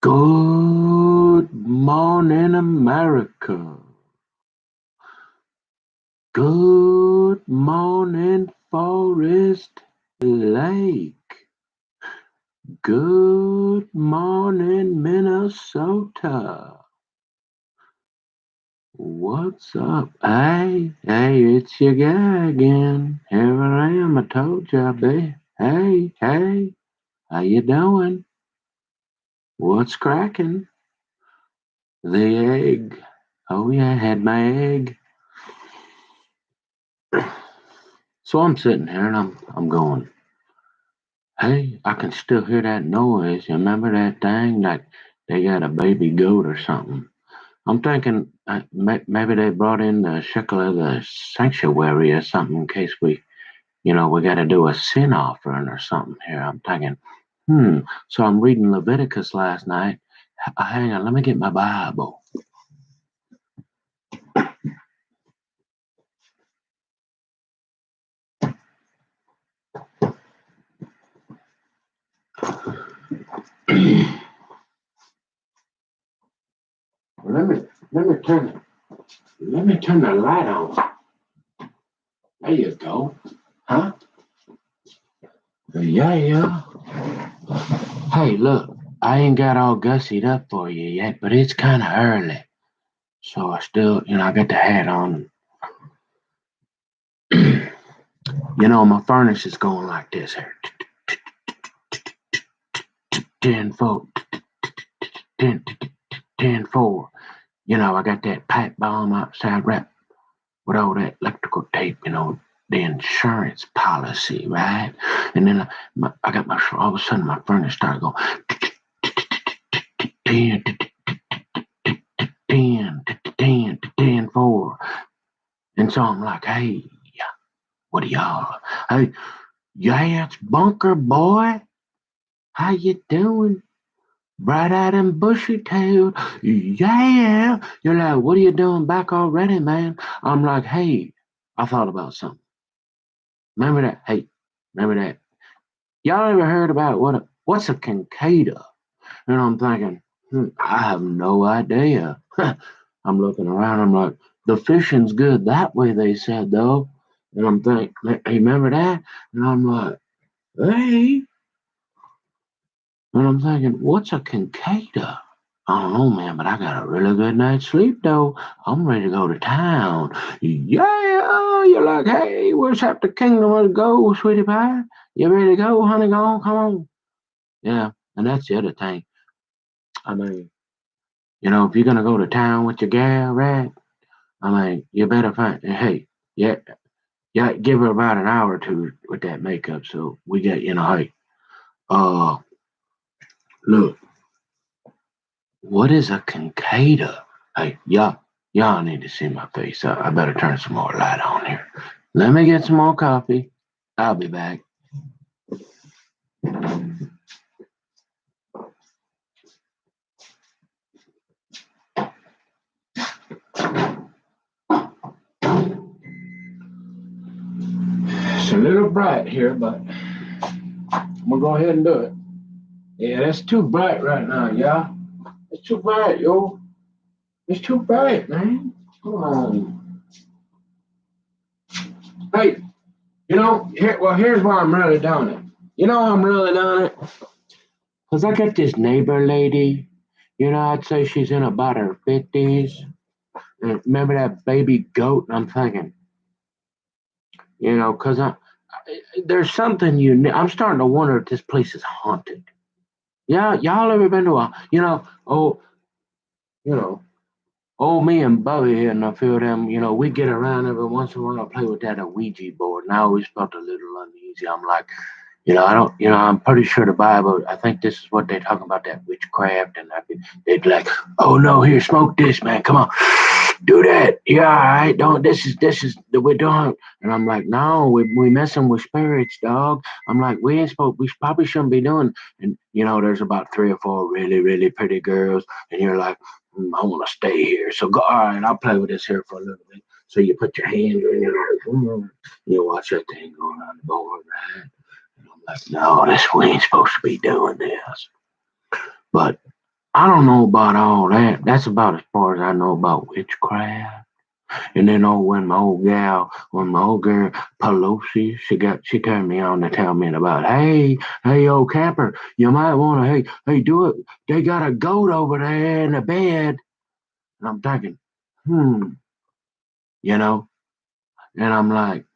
Good morning, America. Good morning, Forest Lake. Good morning, Minnesota. What's up? Hey, it's your guy again. Here I am. I told you, baby. Hey, how you doing? What's cracking? The egg. Oh yeah, I had my egg. So I'm sitting here and I'm going, hey, I can still hear that noise. You remember that thing? Like they got a baby goat or something. I'm thinking maybe they brought in the shekel of the sanctuary or something in case we got to do a sin offering or something here. I'm thinking, So I'm reading Leviticus last night. Hang on, let me get my Bible. let me let me turn the light on. There you go. Huh? Yeah. Hey, look, I ain't got all gussied up for you yet, but it's kind of early. So I still, I got the hat on. My furnace is going like this here. 10 4, 10, 10 4. I got that pipe bomb outside wrapped with all that electrical tape, the insurance policy, right? And then I got all of a sudden my furnace started going 10, 10, 10, 10, 4. And so I'm like, hey, what are y'all? Hey, yeah, it's Bunker Boy. How you doing? Bright-eyed and bushy-tailed. Yeah. You're like, what are you doing back already, man? I'm like, hey, I thought about something. Remember that? Hey, remember that? Y'all ever heard about what's a cicada? And I'm thinking, I have no idea. I'm looking around. I'm like, the fishing's good that way, they said, though. And I'm thinking, hey, remember that? And I'm like, hey. And I'm thinking, what's a cicada? I don't know, man, but I got a really good night's sleep, though. I'm ready to go to town. Yeah, you're like, hey, where's half the kingdom of go, sweetie pie? You ready to go, honey? Go on, come on. Yeah, and that's the other thing. I mean, if you're gonna go to town with your gal, right? I mean, you better find. Hey, yeah, give her about an hour or two with that makeup, so we get, hey, uh, look, what is a cicada? Hey, y'all need to see my face. I better turn some more light on here. Let me get some more coffee. I'll be back. It's a little bright here, but I'm gonna go ahead and do it. Yeah, that's too bright right now, y'all. It's too bright, yo. It's too bright, man. Come on. Hey, here's why I'm really doing it. I'm really doing it? Because I got this neighbor lady. I'd say she's in about her 50s. And remember that baby goat? I'm thinking, because there's something unique. I'm starting to wonder if this place is haunted. Yeah, y'all ever been to you know, me and Bubby and a few of them, we get around every once in a while and play with that Ouija board. And I always felt a little uneasy. I'm like, I don't, I'm pretty sure the Bible, I think this is what they talk about, that witchcraft. And they'd be like, oh no, here, smoke this, man. Come on, do that. Yeah, all right, don't, this is, we're doing. And I'm like, no, we messing with spirits, dog. I'm like, we probably shouldn't be doing. And, there's about 3 or 4 really, really pretty girls. And you're like, I want to stay here. So go, all right, I'll play with this here for a little bit. So you put your hand in your, you watch that thing going on the board, right? And I'm like, no, we ain't supposed to be doing this. But I don't know about all that. That's about as far as I know about witchcraft. And then when my old girl Pelosi, she turned me on to tell me about, hey, old camper, you might want to, hey, do it. They got a goat over there in the bed. And I'm thinking, you know, and I'm like,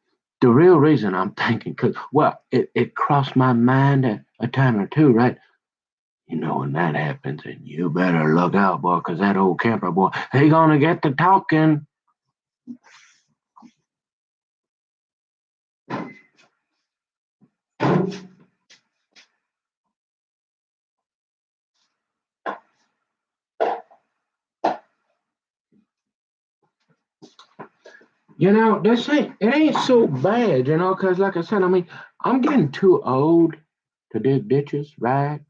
the real reason I'm thinking, because, well, it crossed my mind a time or two, right? You know, when that happens, and you better look out, boy, because that old camper boy, he gonna get to talking. It ain't so bad, because like I said, I mean, I'm getting too old to dig ditches, right?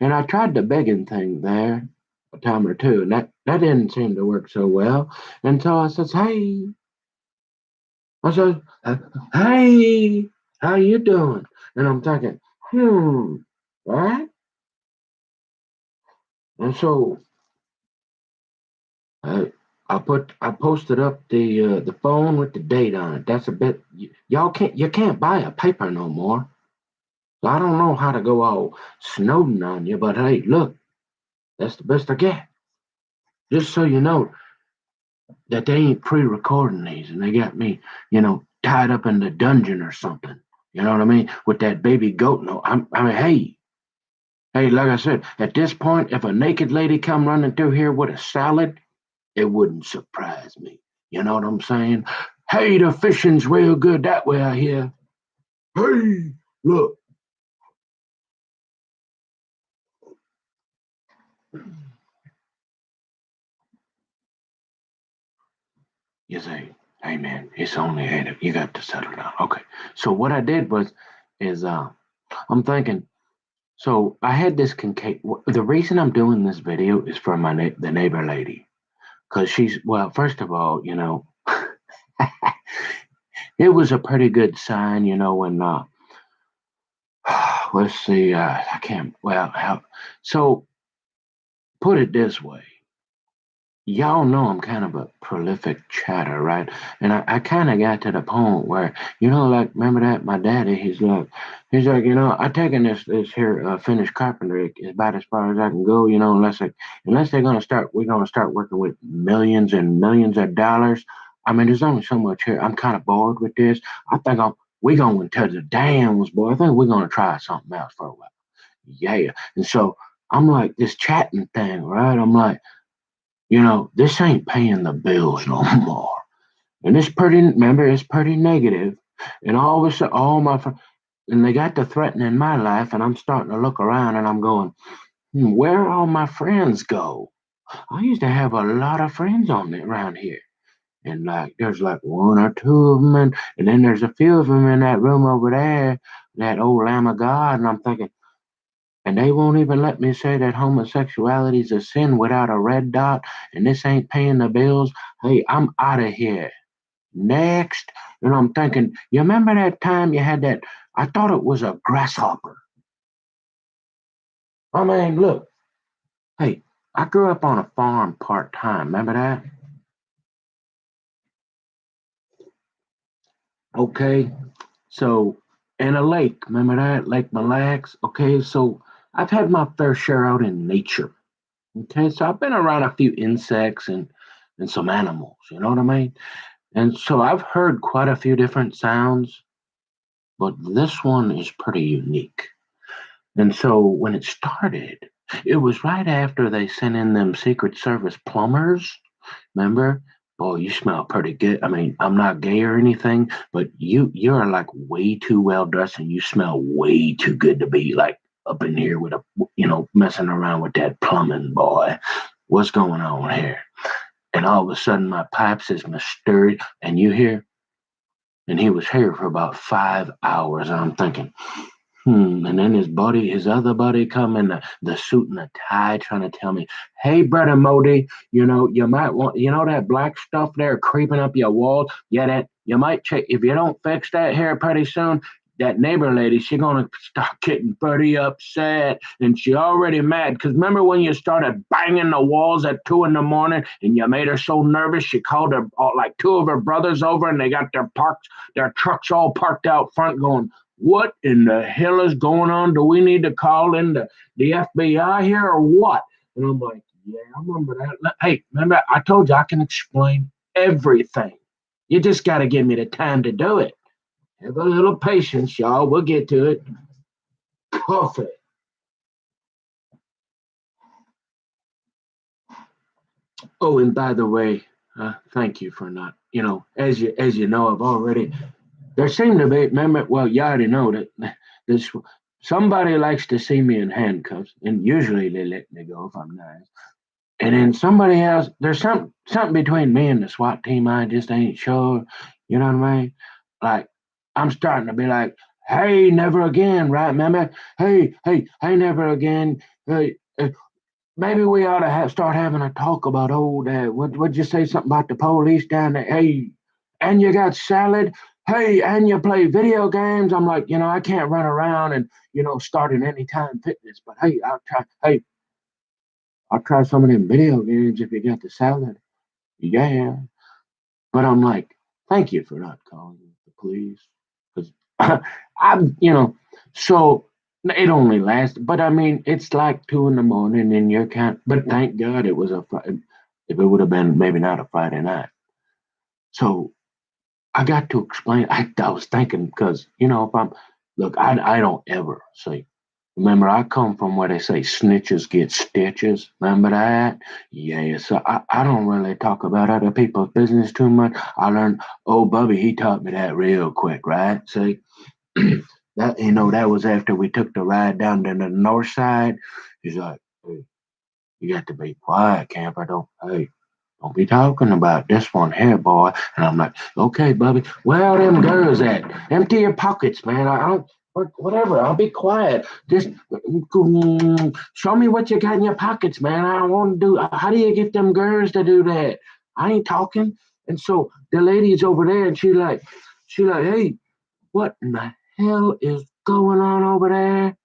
And I tried the begging thing there a time or two, and that didn't seem to work so well. And so I said, hey, how you doing? And I'm thinking, right? And so I I posted up the phone with the date on it. That's a bit you can't buy a paper no more. So I don't know how to go all Snowden on you, but hey, look, that's the best I get. Just so you know that they ain't pre-recording these, and they got me, tied up in the dungeon or something. You know what I mean? With that baby goat. No, I mean, hey, like I said, at this point, if a naked lady come running through here with a salad, it wouldn't surprise me. You know what I'm saying? Hey, the fishing's real good that way, I hear. Hey, look. You say, hey man, it's only 8. You got to settle down. Okay. So what I did is I'm thinking. So I had this Kincaid. The reason I'm doing this video is for the neighbor lady, because she's, well, first of all, it was a pretty good sign, when let's see, I can't, well, how, so put it this way. Y'all know I'm kind of a prolific chatter, right? And I kind of got to the point where, like, remember that my daddy, he's like, I taking this here finished carpentry is about as far as I can go, unless we're gonna start working with millions and millions of dollars. I mean, there's only so much here. I'm kind of bored with this. I think we going to the dams, boy. I think we're gonna try something else for a while. Yeah. And so I'm like this chatting thing, right? I'm like, this ain't paying the bills no more. And it's pretty negative. And all of a sudden, and they got to threatening my life, and I'm starting to look around and I'm going, where all my friends go? I used to have a lot of friends around here. And like, there's like one or two of them, and then there's a few of them in that room over there, that old Lamb of God. And I'm thinking, and they won't even let me say that homosexuality is a sin without a red dot, and this ain't paying the bills. Hey, I'm out of here. Next. And I'm thinking, you remember that time you had that? I thought it was a grasshopper. I mean, look, hey, I grew up on a farm part time. Remember that? Okay. So, in a lake, remember that? Lake Mille Lacs? Okay. So, I've had my fair share out in nature. Okay, so I've been around a few insects and some animals, you know what I mean? And so I've heard quite a few different sounds, but this one is pretty unique. And so when it started, it was right after they sent in them Secret Service plumbers. Remember? Boy, you smell pretty good. I mean, I'm not gay or anything, but you're like way too well dressed and you smell way too good to be like up in here with messing around with that plumbing, boy. What's going on here? And all of a sudden my pipes is mysterious and you hear, and he was here for about 5 hours. And I'm thinking, And then his other buddy come in the suit and the tie trying to tell me, hey, brother Modi, you might want, that black stuff there creeping up your wall. Yeah, that you might check if you don't fix that here pretty soon. that neighbor lady, she gonna start getting pretty upset, and she already mad. Because remember when you started banging the walls at 2 in the morning, and you made her so nervous, she called her like two of her brothers over, and they got their trucks all parked out front, going, "What in the hell is going on? Do we need to call in the FBI here or what?" And I'm like, "Yeah, I remember that. Hey, remember I told you I can explain everything. You just got to give me the time to do it. Have a little patience, y'all. We'll get to it." Perfect. Oh, and by the way, thank you for not. As you know, I've already. There seemed to be. Remember, well, you already know that this somebody likes to see me in handcuffs, and usually they let me go if I'm nice. And then somebody else, there's something between me and the SWAT team. I just ain't sure. You know what I mean? Like I'm starting to be like, "Hey, never again," right? Remember? Hey, never again. Hey, maybe we ought to start having a talk about old. Would you say something about the police down there? Hey, and you got salad. Hey, and you play video games. I'm like, I can't run around and start an anytime fitness. But hey, I'll try. Hey, I'll try some of them video games if you got the salad. Yeah, but I'm like, thank you for not calling the police because I'm. So it only lasts, but I mean, it's like 2 in the morning and you're kind. But thank God it was a. If it would have been maybe not a Friday night, so I got to explain. I was thinking because if I'm look, I don't ever say. Remember, I come from where they say snitches get stitches. Remember that? Yeah. So I don't really talk about other people's business too much. I learned. Oh, Bubby, he taught me that real quick, right? See, that was after we took the ride down to the north side. He's like, "Hey, you got to be quiet, camper. Don't be talking about this one here, boy." And I'm like, "Okay, Bubby, where are them girls at? Empty your pockets, man. I don't, whatever. I'll be quiet. Just show me what you got in your pockets, man. I don't want to do. How do you get them girls to do that? I ain't talking." And so the lady's over there, and she like, "Hey, what in the hell is going on over there?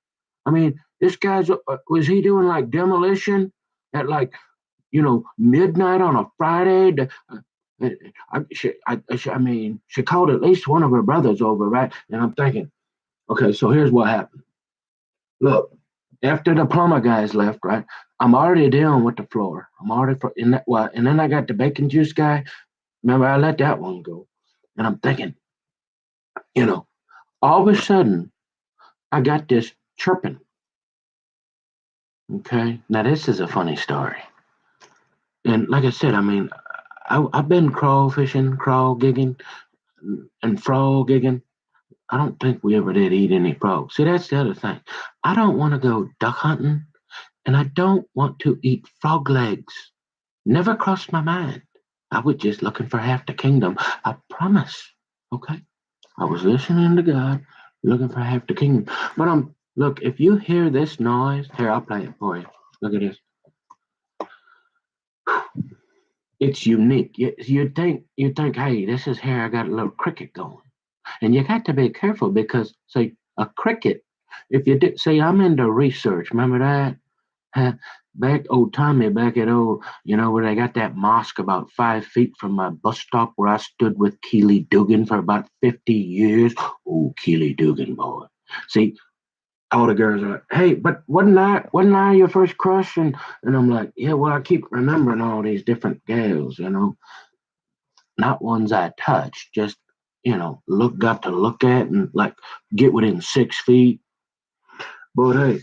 I mean, this guy's was he doing like demolition at like midnight on a Friday?" I mean, she called at least one of her brothers over, right? And I'm thinking, okay, so here's what happened. Look, after the plumber guys left, right? I'm already dealing with the floor. I'm already in that. Well, and then I got the bacon juice guy. Remember, I let that one go. And I'm thinking, you know, all of a sudden, I got this chirping. Okay, now this is a funny story. And like I said, I mean, I've been crawfishing, crawl gigging, and frog gigging. I don't think we ever did eat any frogs. See, that's the other thing. I don't want to go duck hunting, and I don't want to eat frog legs. Never crossed my mind. I was just looking for half the kingdom. I promise. Okay, I was listening to God, looking for half the kingdom. But look. If you hear this noise, here I'll play it for you. Look at this. It's unique. You think, hey, this is here. I got a little cricket going. And you got to be careful because, say, a cricket, if you did, say, I'm into research, remember that? Huh, back, old Tommy, back at old, where they got that mosque about 5 feet from my bus stop where I stood with Keely Dugan for about 50 years. Oh, Keely Dugan, boy. See, all the girls are like, "Hey, but wasn't I your first crush?" And I'm like, "Yeah, well, I keep remembering all these different gals. Not ones I touched, just got to look at and like get within 6 feet. But hey,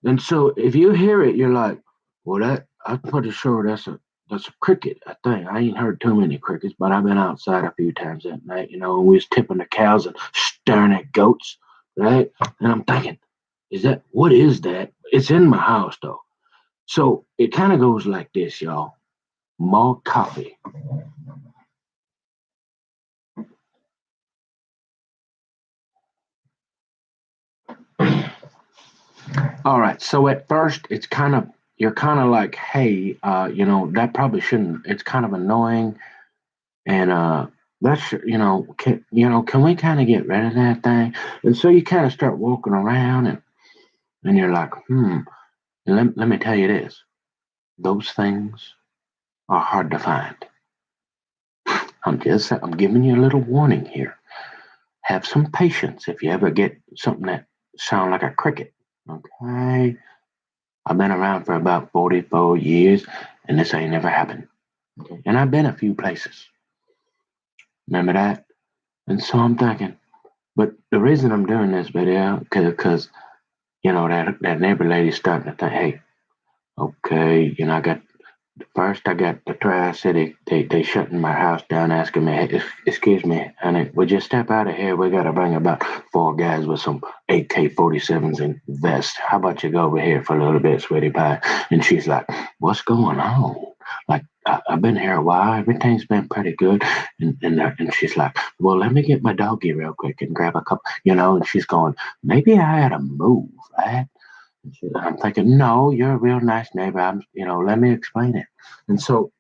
and so if you hear it, you're like, well, I'm pretty sure that's a cricket. I think I ain't heard too many crickets, but I've been outside a few times at night. And we was tipping the cows and staring at goats, right? And I'm thinking, what is that? It's in my house though. So it kind of goes like this, y'all. More coffee. All right. So at first, you're kind of like, hey, that probably shouldn't. It's kind of annoying, and let's, can we kind of get rid of that thing? And so you kind of start walking around and you're like, and let me tell you this, those things are hard to find. I'm giving you a little warning here. Have some patience if you ever get something that sound like a cricket. Okay. I've been around for about 44 years and this ain't never happened. Okay. And I've been a few places. Remember that? And so I'm thinking, but the reason I'm doing this video, because that neighbor lady's starting to think, hey, okay, I got the Tri-City. They shutting my house down, asking me, hey, excuse me, honey, would you step out of here? We got to bring about 4 guys with some AK-47s and vests. How about you go over here for a little bit, sweetie pie? And she's like, what's going on? Like, I've been here a while. Everything's been pretty good. And she's like, well, let me get my doggy real quick and grab a cup, and she's going, maybe I had to move, right? I'm thinking, no, you're a real nice neighbor. Let me explain it. And so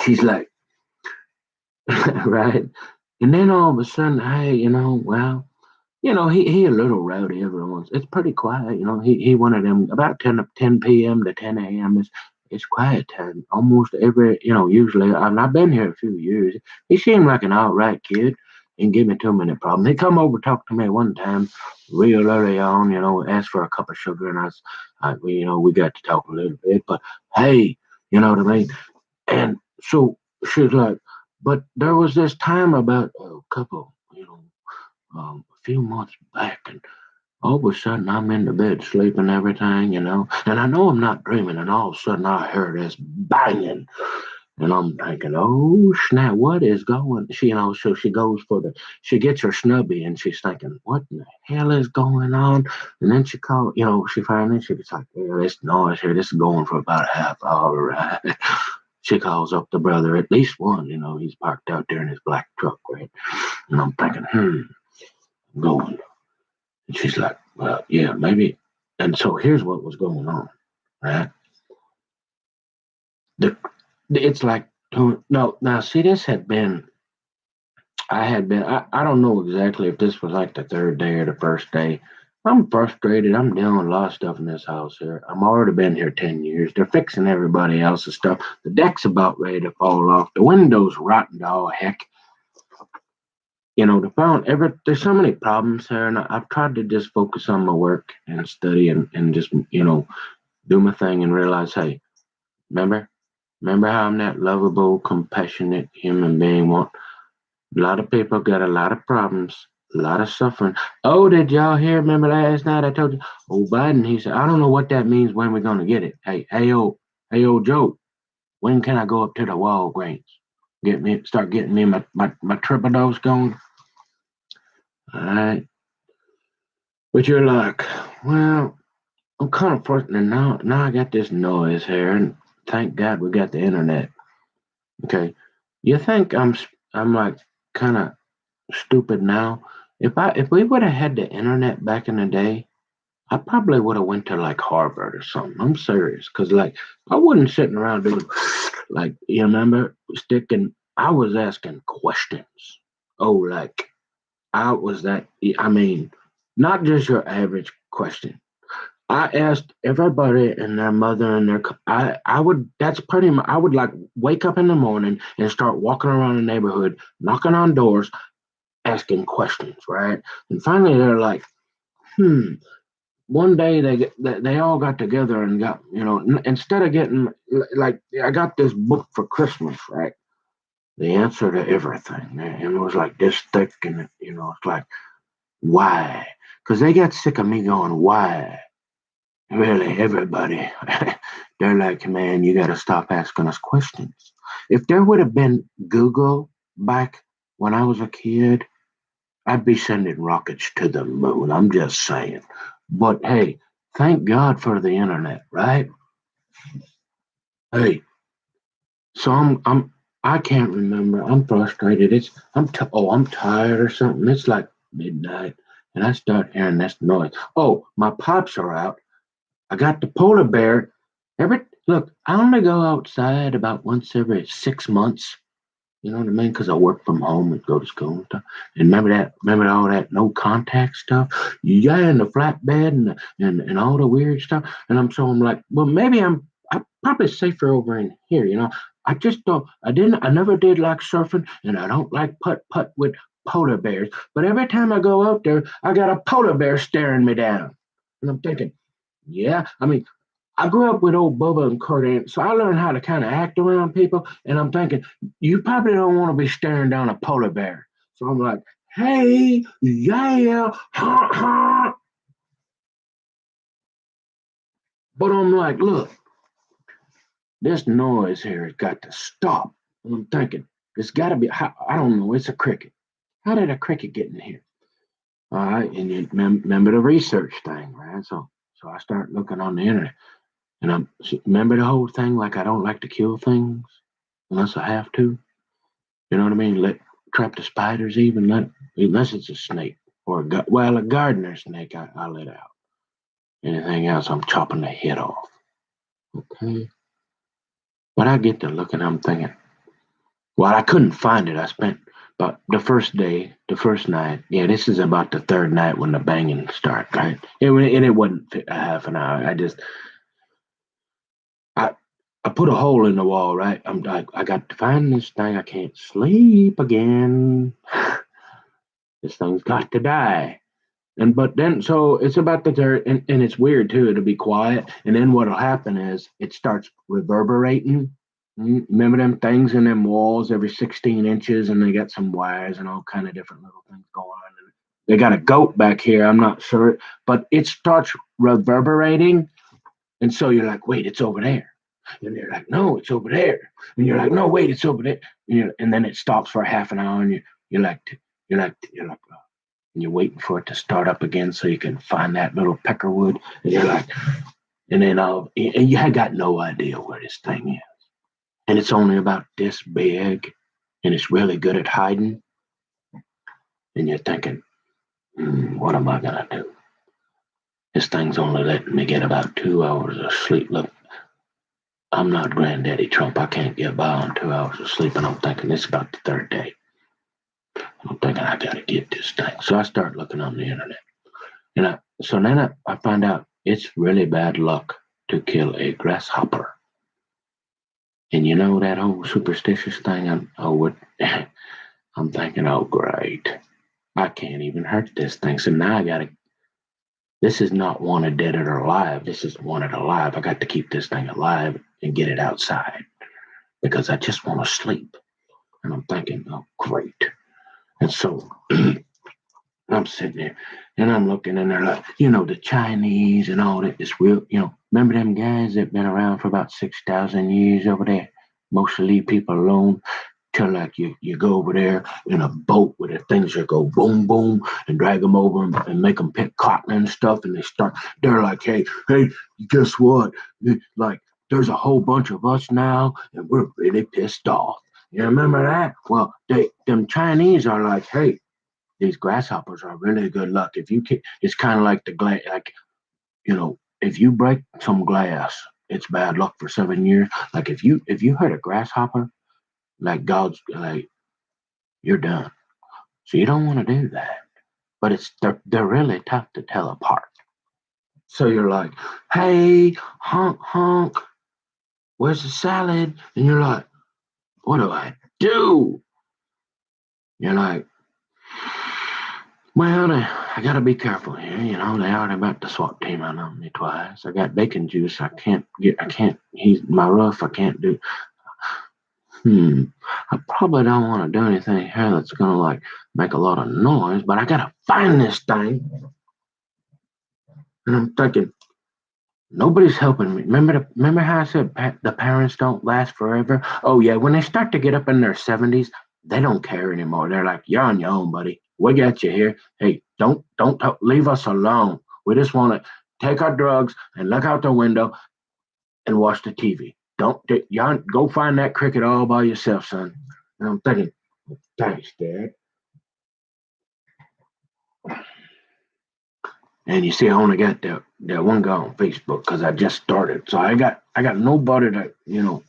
she's like, right. And then all of a sudden, hey, he a little rowdy every once. It's pretty quiet, he one of them about 10 p.m. to 10 a.m. It's quiet time almost every, usually. I've been here a few years. He seemed like an all right kid and give me too many problems. He come over, talk to me one time real early on, asked for a cup of sugar, and we got to talk a little bit, but hey, you know what I mean? And so she's like, but there was this time about a couple, a few months back, and all of a sudden I'm in the bed sleeping and everything, and I know I'm not dreaming, and all of a sudden I heard this banging, and I'm thinking, oh snap, what is going? So she gets her snubby, and she's thinking, what in the hell is going on? And then she finally, she gets like, yeah, this noise here, this is going for about a half hour, right? She calls up the brother, at least one, he's parked out there in his black truck, right? And I'm thinking, I'm going. And she's like, well, yeah, maybe. And so here's what was going on, right? The it's like, no, now see, I don't know exactly if this was like the third day or the first day. I'm frustrated. I'm dealing with a lot of stuff in this house here. I'm already been here 10 years. They're fixing everybody else's stuff. The deck's about ready to fall off. The window's rotten to all heck. There's so many problems here, and I've tried to just focus on my work and study and just, do my thing and realize, hey, remember? Remember how I'm that lovable, compassionate human being? A lot of people got a lot of problems, a lot of suffering. Oh, did y'all hear? Remember last night I told you? Oh, Biden, he said, I don't know what that means, when we're going to get it. Hey, Joe, when can I go up to the Walgreens? Start getting me my triple dose going? All right. But you're like, well, I'm kind of frustrated now. Now I got this noise here, and thank God we got the internet. Okay, you think I'm like kind of stupid now? If we would have had the internet back in the day, I probably would have went to like Harvard or something. I'm serious, cause like I wasn't sitting around doing like, you remember sticking. I was asking questions. Oh, like I was that. I mean, not just your average question. I asked everybody and their mother and I would, that's pretty much, I would like wake up in the morning and start walking around the neighborhood, knocking on doors, asking questions, right? And finally they're like, one day they all got together and got, instead of getting, like, I got this book for Christmas, right? The answer to everything. And it was like this thick, and, it's like, why? Because they got sick of me going, why? Really, everybody. They're like, man, you got to stop asking us questions. If there would have been Google back when I was a kid, I'd be sending rockets to the moon. I'm just saying. But hey, thank God for the internet, right? Hey, so I can't remember. I'm frustrated. I'm tired or something. It's like midnight, and I start hearing this noise. Oh, my pops are out. I got the polar bear. I only go outside about once every 6 months. You know what I mean? Because I work from home and go to school and stuff. And remember all that no contact stuff? Yeah, and the flatbed and all the weird stuff. And I'm like, well, maybe I'm probably safer over in here, you know. I just don't I never did like surfing and I don't like putt with polar bears. But every time I go out there, I got a polar bear staring me down. And I'm thinking, yeah, I mean, I grew up with old Bubba and Kurt, so I learned how to kind of act around people. And I'm thinking, you probably don't want to be staring down a polar bear. So I'm like, hey, yeah, ha, ha. But I'm like, look, this noise here has got to stop. And I'm thinking, it's got to be, I don't know, it's a cricket. How did a cricket get in here? All right, and you remember the research thing, right? So I start looking on the internet, and remember the whole thing, like I don't like to kill things unless I have to. You know what I mean? Let trap the spiders even let unless it's a snake or a gardener snake. I let out. Anything else, I'm chopping the head off. Okay. But I get to looking, I'm thinking, well, I couldn't find it. I spent but the first day, the first night. Yeah, this is about the third night when the banging started. Right? It wasn't a half an hour. I I put a hole in the wall. Right? I got to find this thing. I can't sleep again. This thing's got to die. And but then so it's about the third, and it's weird too. It'll be quiet, and then what'll happen is it starts reverberating. Remember them things in them walls every 16 inches, and they got some wires and all kind of different little things going on. And they got a goat back here. I'm not sure, but it starts reverberating, and so you're like, wait, it's over there. And you're like, no, it's over there. And you're like, no, wait, it's over there. And then it stops for a half an hour, and you're like, and you're waiting for it to start up again so you can find that little peckerwood. And you're like, and then and you had got no idea where this thing is. And it's only about this big, and it's really good at hiding. And you're thinking, what am I gonna do? This thing's only letting me get about 2 hours of sleep. Look, I'm not Granddaddy Trump. I can't get by on 2 hours of sleep. And I'm thinking it's about the third day. I'm thinking I gotta get this thing. So I start looking on the internet. So then I find out it's really bad luck to kill a grasshopper. And you know that whole superstitious thing? I'm thinking, oh, great. I can't even hurt this thing. So now this is not wanted dead or alive. This is wanted alive. I got to keep this thing alive and get it outside because I just want to sleep. And I'm thinking, oh, great. And so I'm sitting there and I'm looking and they're like, the Chinese and all that. This real, remember them guys that been around for about 6,000 years over there? Mostly leave people alone till like you go over there in a boat where the things that go boom, boom and drag them over and make them pick cotton and stuff. And they're like, hey, guess what? Like, there's a whole bunch of us now and we're really pissed off. You remember that? Well, them Chinese are like, hey, these grasshoppers are really good luck. If you can, it's kind of like the glass, like if you break some glass, it's bad luck for 7 years. Like if you hurt a grasshopper, like God's like you're done. So you don't want to do that. But they're really tough to tell apart. So you're like, hey, honk honk, where's the salad? And you're like, what do I do? You're like, well, I got to be careful here. They already about the SWAT team on me twice. I got bacon juice. I can't, he's my rough. I can't do. I probably don't want to do anything here that's going to like make a lot of noise, but I got to find this thing. And I'm thinking, nobody's helping me. Remember how I said the parents don't last forever? Oh, yeah. When they start to get up in their 70s, they don't care anymore. They're like, you're on your own, buddy. We got you here. Hey, don't leave us alone. We just want to take our drugs and look out the window and watch the TV. Don't y'all go find that cricket all by yourself, son. And I'm thinking, thanks, Dad. And you see, I only got that one guy on Facebook because I just started. So I got nobody to,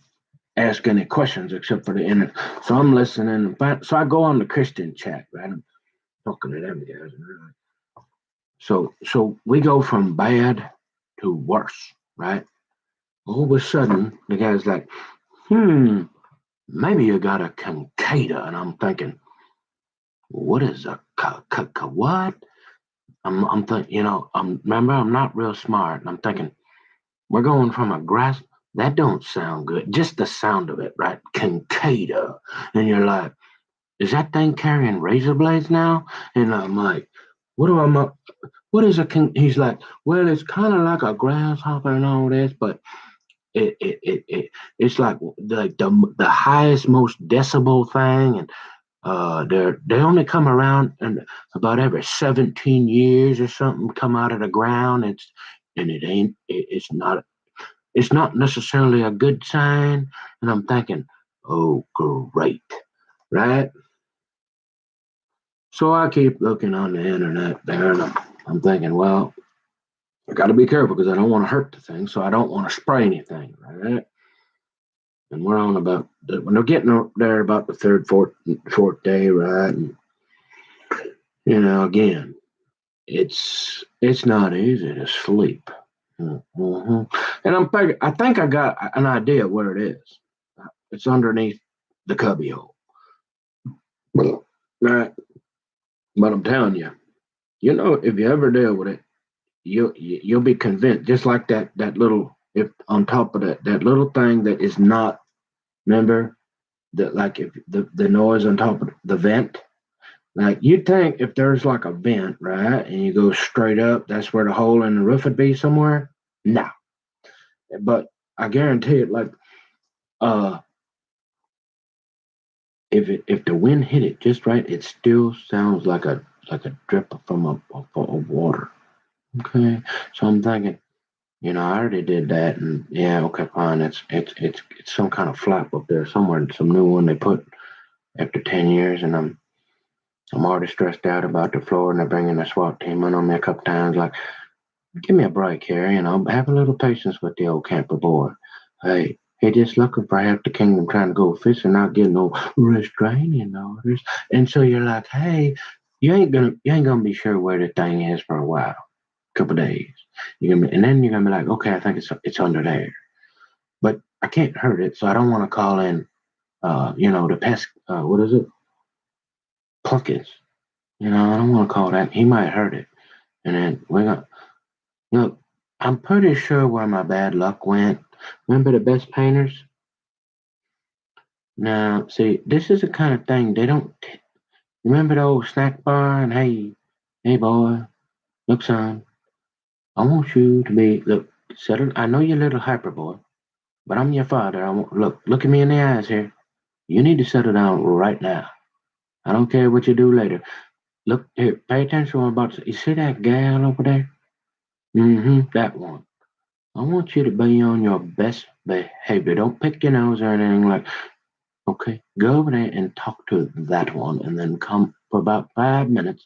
ask any questions except for the internet. So I'm listening. So I go on the Christian chat, right? I'm talking to them guys. So we go from bad to worse, right? All of a sudden, the guy's like, maybe you got a Cicada. And I'm thinking, what is a what? I'm thinking, remember, I'm not real smart. And I'm thinking, we're going from a grass. That don't sound good. Just the sound of it, right? Cicada. And you're like, is that thing carrying razor blades now? And I'm like, what is a he's like, well, it's kind of like a grasshopper and all this, but it's like the highest, most decibel thing, and they only come around and about every 17 years or something come out of the ground. It's not necessarily a good sign. And I'm thinking, oh great, right? So I keep looking on the internet there, and I'm thinking, well, I got to be careful because I don't want to hurt the thing, so I don't want to spray anything, right? And we're on when they're getting there about the third, fourth day, right? And again, it's not easy to sleep. Mm-hmm. And I think I got an idea where it is. It's underneath the cubbyhole, right? But I'm telling you, if you ever deal with it, you'll be convinced. Just like that little, if on top of that little thing that is not, remember that, like, if the noise on top of the vent. Like, you'd think if there's like a vent, right, and you go straight up, that's where the hole in the roof would be somewhere. No, but I guarantee it. Like, uh, if the wind hit it just right, it still sounds like a drip from a water. Okay, so I'm thinking, I already did that, and yeah, okay, fine. It's some kind of flap up there somewhere, some new one they put after 10 years, and I'm already stressed out about the floor, and they're bringing the SWAT team in on me a couple times. Like, give me a break here, have a little patience with the old camper boy. Hey, he just looking for half the kingdom trying to go fishing, not getting no restraining orders. And so you're like, hey, you ain't gonna be sure where the thing is for a while, couple days. And then you're gonna be like, okay, I think it's under there, but I can't hurt it, so I don't want to call in, the pest. What is it? Plunkets. I don't want to call that. He might hurt it, and then we're gonna look. I'm pretty sure where my bad luck went. Remember the best painters? Now, see, this is the kind of thing they don't. Remember the old snack bar? And hey, boy, look, son, I want you to look, settle. I know you're a little hyper, boy, but I'm your father. Look at me in the eyes here. You need to settle down right now. I don't care what you do later. Look here, pay attention to what I'm about to say. You see that gal over there? That one. I want you to be on your best behavior. Don't pick your nose or anything like. Okay, go over there and talk to that one, and then come for about 5 minutes.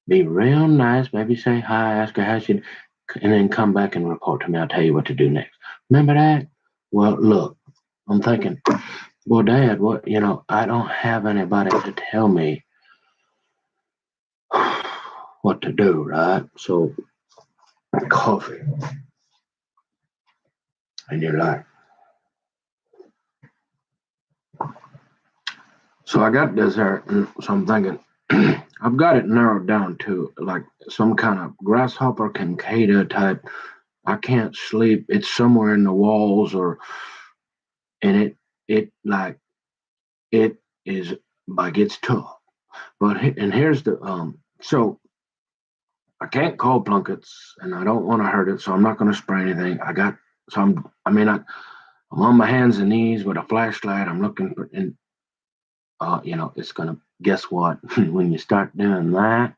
Be real nice. Maybe say hi, ask her how she, and then come back and report to me. I'll tell you what to do next. Remember that? Well, look, I'm thinking, well, Dad, what, I don't have anybody to tell me what to do, right? So, coffee. And you're like, so I got dessert, and so I'm thinking, I've got it narrowed down to like some kind of grasshopper cicada type. I can't sleep. It's somewhere in the walls, and it like it is like it's tough. And here's the so I can't call Plunkets, and I don't want to hurt it, so I'm not going to spray anything. I'm on my hands and knees with a flashlight. I'm looking for, and it's gonna. Guess what? When you start doing that,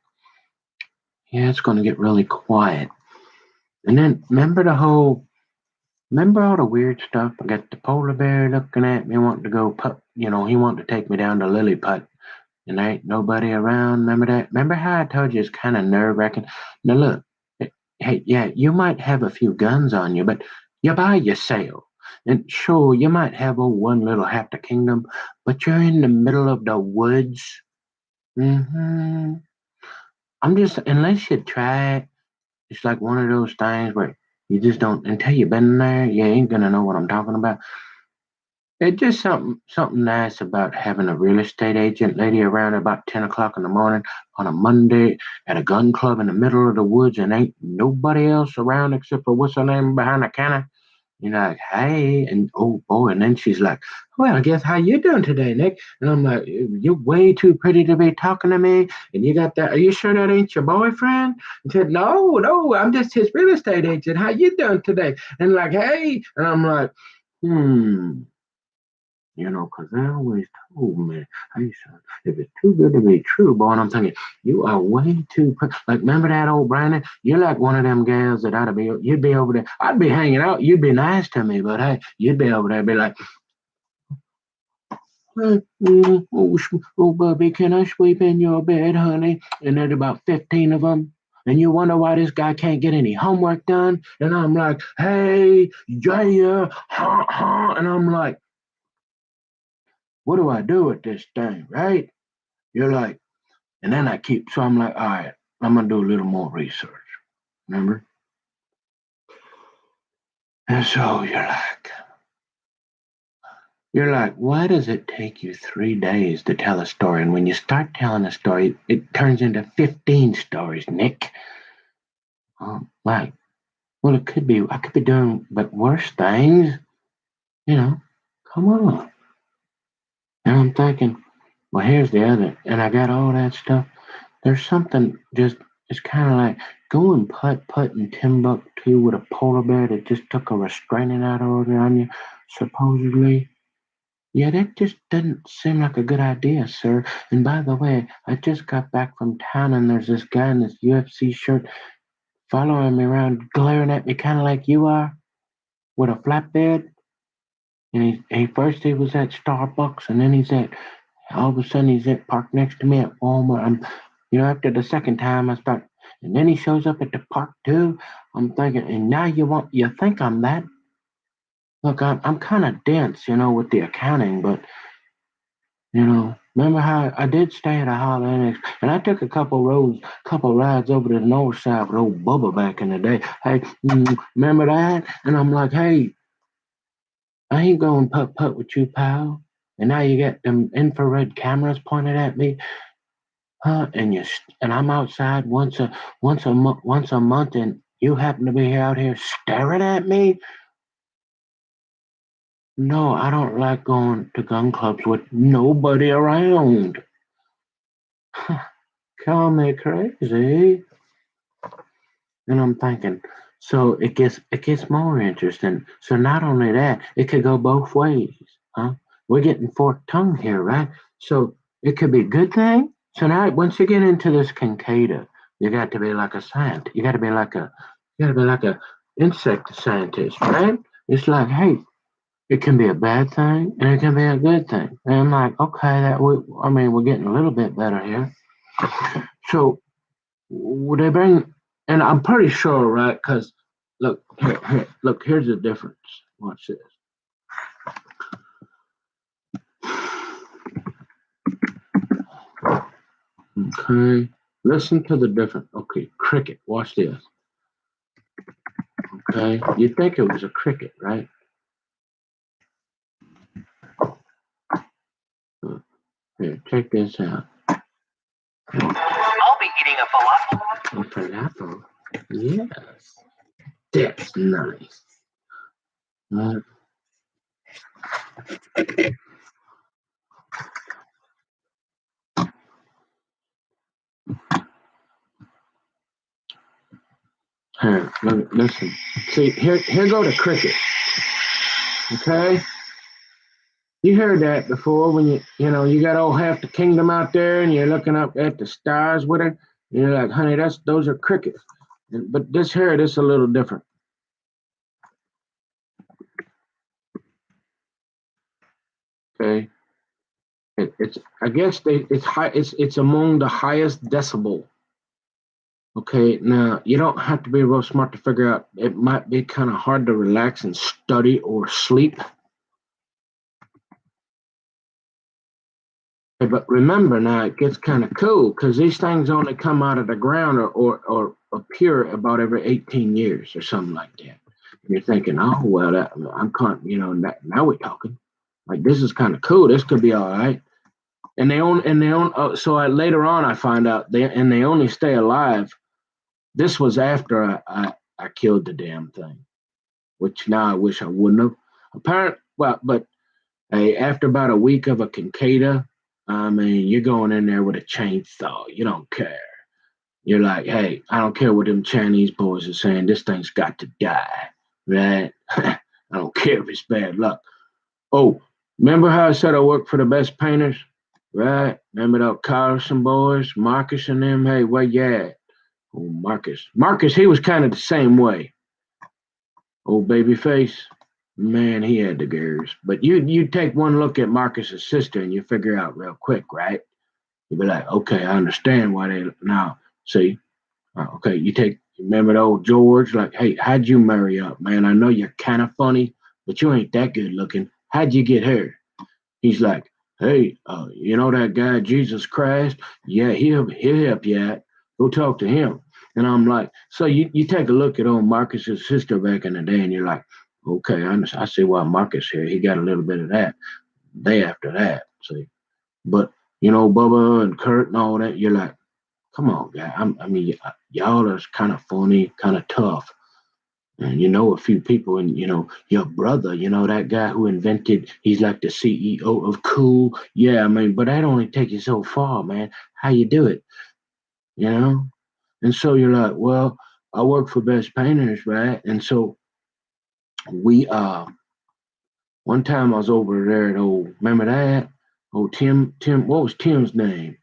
yeah, it's gonna get really quiet. And then remember all the weird stuff. I got the polar bear looking at me, wanting to go putt. He wanted to take me down to Lily Putt, and there ain't nobody around. Remember that? Remember how I told you it's kind of nerve wracking? Now look, hey, yeah, you might have a few guns on you, but you're by yourself. And sure, you might have one little half the kingdom, but you're in the middle of the woods. hmm I'm just, unless you try it, it's like one of those things where you just don't, until you've been there, you ain't gonna know what I'm talking about. It's just something nice about having a real estate agent lady around about 10 o'clock in the morning on a Monday at a gun club in the middle of the woods and ain't nobody else around except for what's her name behind the counter. You're like, hey, and oh boy, and then she's like, well, I guess how you doing today, Nick? And I'm like, you're way too pretty to be talking to me. And you got that? Are you sure that ain't your boyfriend? And said, no, no, I'm just his real estate agent. How you doing today? And like, hey, and I'm like, hmm. 'Cause they always told me, hey, son, if it's too good to be true, boy, and I'm thinking, you are way too, like, remember that old Brandon? You're like one of them gals that you'd be over there, I'd be hanging out, you'd be nice to me, but hey, you'd be over there, be like, oh, Bubby, can I sleep in your bed, honey? And there's about 15 of them. And you wonder why this guy can't get any homework done? And I'm like, hey, yeah, huh, huh. And I'm like, what do I do with this thing, right? You're like, and then so I'm like, all right, I'm gonna do a little more research. Remember? And so you're like, why does it take you 3 days to tell a story? And when you start telling a story, it turns into 15 stories, Nick. Like, well, I could be doing but worse things, you know. Come on. And I'm thinking, well, here's the other, and I got all that stuff. There's something just, it's kind of like going putt in Timbuktu with a polar bear that just took a restraining order on you, supposedly. Yeah, that just doesn't seem like a good idea, sir. And by the way, I just got back from town and there's this guy in this UFC shirt following me around, glaring at me kind of like you are, with a flatbed. And he first he was at Starbucks and then all of a sudden he's at parked next to me at Walmart. After the second time I start, and then he shows up at the park too. I'm thinking, and now you think I'm that? Look, I'm kind of dense, with the accounting, but remember how I did stay at a Holiday Inn, and I took a couple rides over to the north side with old Bubba back in the day. Hey, remember that? And I'm like, hey, I ain't going putt putt with you, pal. And now you got them infrared cameras pointed at me. Huh? And I'm outside once a month, and you happen to be out here staring at me. No, I don't like going to gun clubs with nobody around. Call me crazy. And I'm thinking, so it gets more interesting. So not only that, it could go both ways, huh? We're getting forked tongue here, right? So it could be a good thing. So now once you get into this Cicada, you got to be like a scientist. You got to be like a insect scientist, right? It's like, hey, it can be a bad thing and it can be a good thing. And I'm like, okay, we're getting a little bit better here. So would they bring? And I'm pretty sure, right? Because look, here's the difference. Watch this. Okay, listen to the difference. Okay, cricket. Watch this. Okay, you think it was a cricket, right? Here, check this out. I'll be eating a falafel. A falafel. Yes, that's nice. Uh, Here, listen. See, here go the cricket. Okay, you heard that before when you got all half the kingdom out there and you're looking up at the stars with it. And you're like, honey, those are crickets. But this a little different. Okay, it's I guess it's high. It's among the highest decibel. Okay, now you don't have to be real smart to figure out it might be kind of hard to relax and study or sleep. Hey, but remember now, it gets kind of cool because these things only come out of the ground or appear about every 18 years or something like that. And you're thinking, oh, well, I'm kind now we're talking. Like, this is kind of cool. This could be all right. So later on, I find out they only stay alive. This was after I killed the damn thing, which now I wish I wouldn't have. But hey, after about a week of a cicada, I mean, you're going in there with a chainsaw. You don't care. You're like, hey, I don't care what them Chinese boys are saying. This thing's got to die, right? I don't care if it's bad luck. Oh, remember how I said I work for the best painters, right? Remember those Carlson boys, Marcus and them? Hey, where you at? Oh, Marcus, he was kind of the same way. Old baby face. Man, he had the gears. But you take one look at Marcus's sister and you figure out real quick, right? You'd be like, okay, I understand why they now see. Okay, remember the old George, like, hey, how'd you marry up, man? I know you're kind of funny, but you ain't that good looking. How'd you get her? He's like, hey, you know that guy Jesus Christ? Yeah, he'll help you out. Go talk to him. And I'm like, so you take a look at old Marcus's sister back in the day, and you're like, okay, I see why Marcus here. He got a little bit of that. Day after that, see. But Bubba and Kurt and all that, you're like, come on, guy. I mean, y'all are kind of funny, kind of tough. And a few people, and your brother, that guy who he's like the CEO of Cool. Yeah, I mean, but that only take you so far, man. How you do it, you know? And so you're like, well, I work for Best Painters, right? And so we one time I was over there at remember that? Tim, what was Tim's name?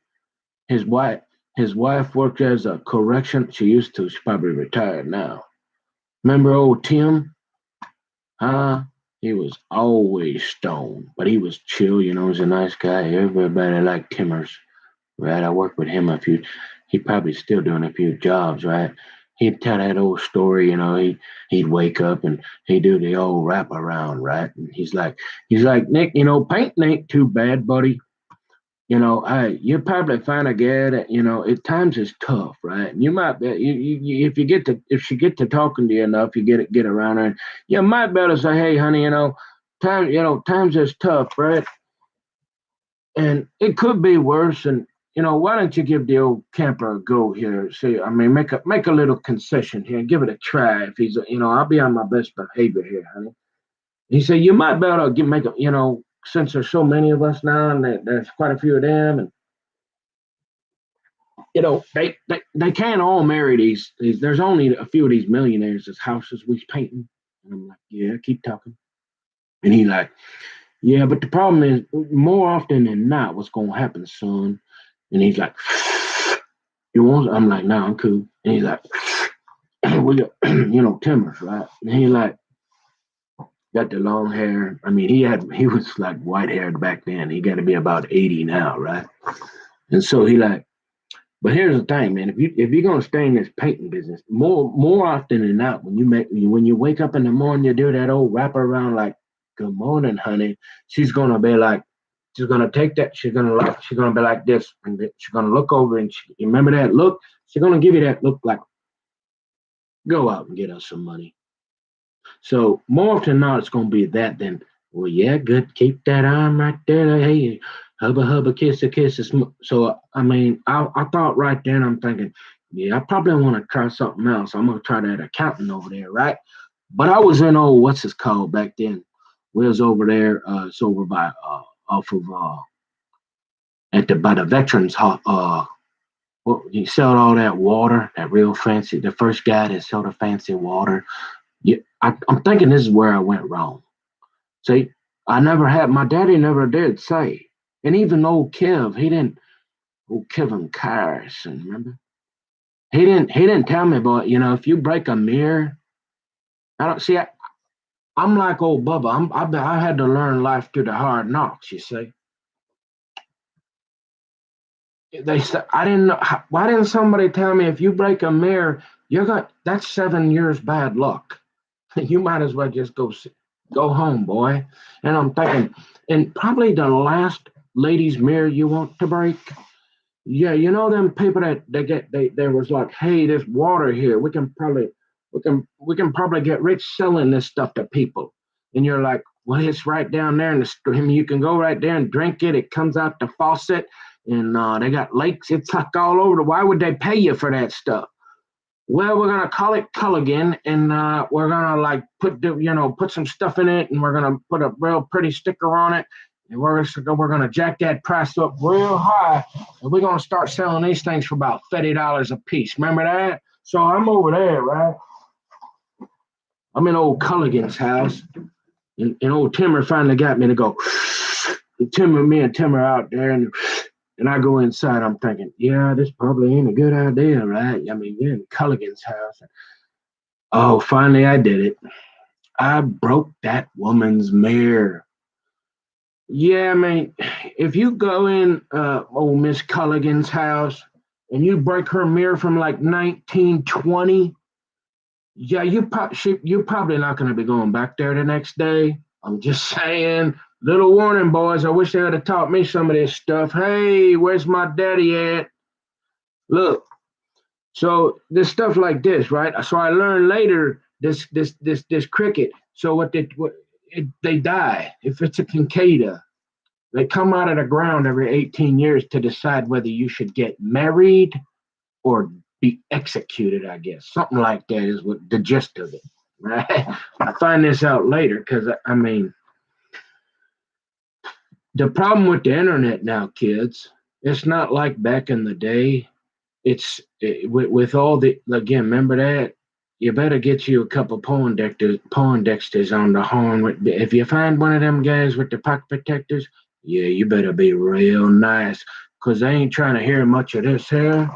His wife his wife worked as a correction. She used to, she's probably retired now. Remember old Tim? Huh? He was always stoned, but he was chill, he's a nice guy. Everybody liked Timmers, right? I worked with him a few, he probably still doing a few jobs, right? He'd tell that old story, he'd wake up and he'd do the old wrap around, right? And he's like, Nick, painting ain't too bad, buddy. You probably find a guy that at times is tough, right? And you might be if she get to talking to you enough, you get around her, and you might be able to say, "Hey, honey, times is tough, right? And it could be worse. And why don't you give the old camper a go here? See, I mean, make a little concession here, give it a try. If he's, I'll be on my best behavior here, honey." He said, "You might be able to make a, since there's so many of us now, and there's quite a few of them, and." They can't all marry these. There's only a few of these millionaires' houses we painting. And I'm like, yeah, keep talking. And he like, yeah, but the problem is more often than not, what's gonna happen, son? And he's like, you want? I'm like, no, I'm cool. And he's like, we got, Timbers, right? And he like got the long hair. I mean, he was like white haired back then. He got to be about 80 now, right? And so he like, but here's the thing, man. If you're gonna stay in this painting business, more often than not, when you wake up in the morning, you do that old wrap around like, "Good morning, honey." She's gonna be like, she's gonna take that. She's gonna be like this, and she's gonna look over and you remember that look. She's gonna give you that look like, "Go out and get us some money." So more often than not, it's gonna be that. Then, well, yeah, good. Keep that arm right there. Hey, hubba hubba, kiss a kiss. So I mean, I thought right then, I'm thinking, yeah, I probably want to try something else. I'm gonna try that accounting over there, right? But I was in what's it called back then? We was over there. It's over by off of at the by the veterans hall. Well, he sold all that water, that real fancy. The first guy that sold the fancy water. Yeah, I'm thinking this is where I went wrong. See, I never had my daddy never did say, and even old Kev, he didn't. Old Kevin Carson, remember? He didn't tell me about if you break a mirror. I don't see. I'm like old Bubba. I had to learn life through the hard knocks. You see. They said I didn't know. Why didn't somebody tell me if you break a mirror, that's 7 years bad luck. You might as well just go home, boy. And I'm thinking, and probably the last lady's mirror you want to break. Yeah, you know them people that they was like, hey, there's water here. We can probably get rich selling this stuff to people. And you're like, well, it's right down there in the stream. You can go right there and drink it. It comes out the faucet, and they got lakes. It's like all over. Why would they pay you for that stuff? Well, we're gonna call it Culligan, and we're gonna like put some stuff in it, and we're gonna put a real pretty sticker on it, and we're gonna jack that price up real high, and we're gonna start selling these things for about $30 a piece. Remember that? So I'm over there, right? I'm in old Culligan's house, and old Timmer finally got me to go. Me and Timmer out there, and I go inside. I'm thinking, yeah, this probably ain't a good idea, right? I mean, you're in Culligan's house. Oh, finally, I did it. I broke that woman's mirror. Yeah, I mean, if you go in old Miss Culligan's house and you break her mirror from like 1920, yeah, you're probably not going to be going back there the next day. I'm just saying. Little warning, boys. I wish they would have taught me some of this stuff. Hey, where's my daddy at? Look, so there's stuff like this, right? So I learned later this cricket. So they die if it's a cicada. They come out of the ground every 18 years to decide whether you should get married or be executed. I guess something like that is what the gist of it, right? I find this out later because I mean the problem with the internet now, kids. It's not like back in the day. With all the again. Remember that you better get you a couple Poindexters on the horn. If you find one of them guys with the pocket protectors, yeah, you better be real nice, cause they ain't trying to hear much of this here.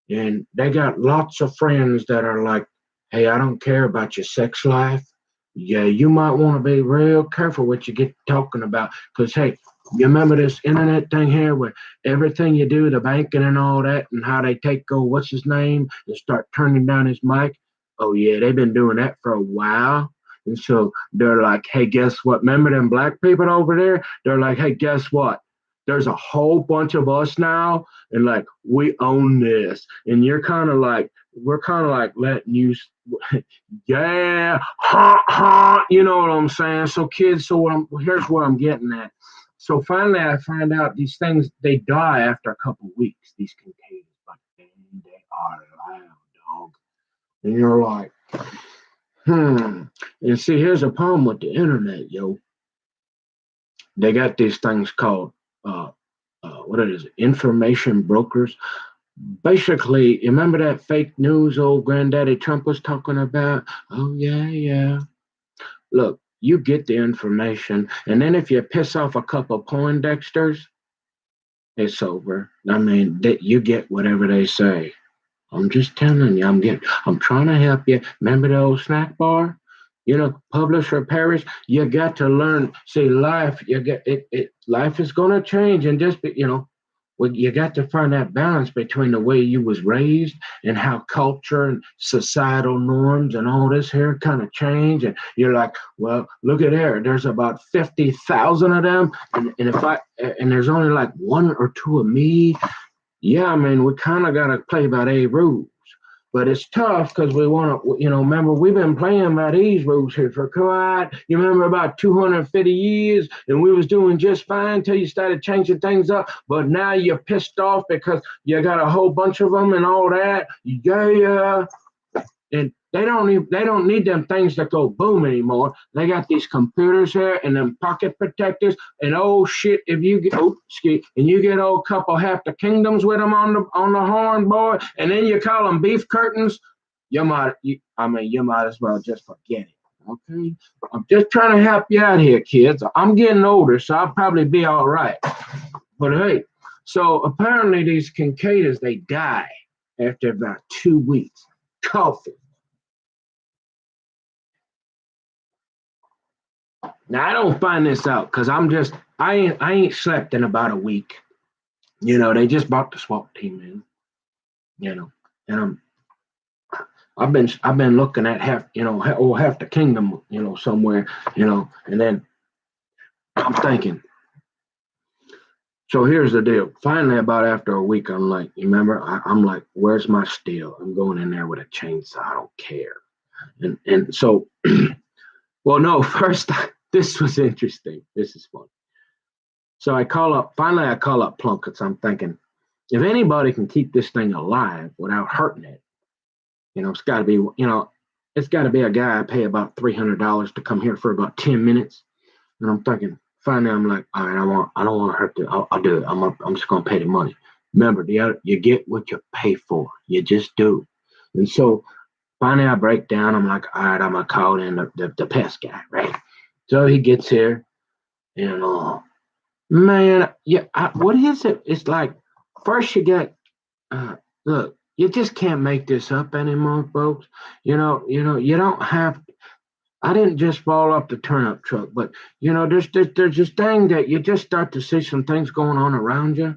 And they got lots of friends that are like, hey, I don't care about your sex life. Yeah, you might want to be real careful what you get talking about. Because, hey, you remember this internet thing here where everything you do, the banking and all that, and how they take, what's his name, and start turning down his mic? Oh, yeah, they've been doing that for a while. And so they're like, hey, guess what? Remember them black people over there? They're like, hey, guess what? There's a whole bunch of us now, and like we own this, and we're kind of like letting you, yeah, ha ha, you know what I'm saying? So kids, here's what I'm getting at. So finally, I find out these things they die after a couple of weeks. These contagions, but dang, they are loud, dog, and you're like, And see, here's a problem with the internet, yo. They got these things called what it is, information brokers. Basically, you remember that fake news old granddaddy Trump was talking about? Oh yeah, yeah. Look, you get the information, and then if you piss off a couple of Poindexters, it's over. I mean, you get whatever they say. I'm just telling you, I'm trying to help you. Remember the old snack bar? Publisher Paris, you got to learn. See, life, life is gonna change, and just well, you got to find that balance between the way you was raised and how culture and societal norms and all this here kind of change. And you're like, well, look at there. There's about 50,000 of them, and there's only like one or two of me. Yeah, I mean, we kind of got to play by their rules. But it's tough because we want to, remember, we've been playing by these rules here for quite, you remember, about 250 years, and we was doing just fine until you started changing things up. But now you're pissed off because you got a whole bunch of them and all that. Yeah. And they don't need them things that go boom anymore. They got these computers here and them pocket protectors and oh shit, if you get and you get old couple half the kingdoms with them on the horn, boy, and then you call them beef curtains, you might as well just forget it. Okay, I'm just trying to help you out here, kids. I'm getting older, so I'll probably be all right. But hey, so apparently these cicadas they die after about 2 weeks. Coffee. Now I don't find this out because I ain't slept in about a week. They just brought the SWAT team in, and I've been looking at half the kingdom, somewhere, and then I'm thinking. So here's the deal. Finally, about after a week, I'm like, you remember? I'm like, where's my steel? I'm going in there with a chainsaw. I don't care. And so, well, no. First, this was interesting. This is fun. So finally, I call up Plunkett's. I'm thinking, if anybody can keep this thing alive without hurting it, it's got to be, it's got to be a guy I pay about $300 to come here for about 10 minutes. And I'm thinking, finally, I'm like, all right, I don't want to hurt I'll do it. I'm just going to pay the money. Remember, you get what you pay for. You just do. And so finally, I break down. I'm like, all right, I'm going to call in the pest guy, right? So he gets here, and man, yeah, what is it? It's like, first you get, look, you just can't make this up anymore, folks. You don't have. I didn't just fall off the turnip truck, but there's this thing that you just start to see some things going on around you,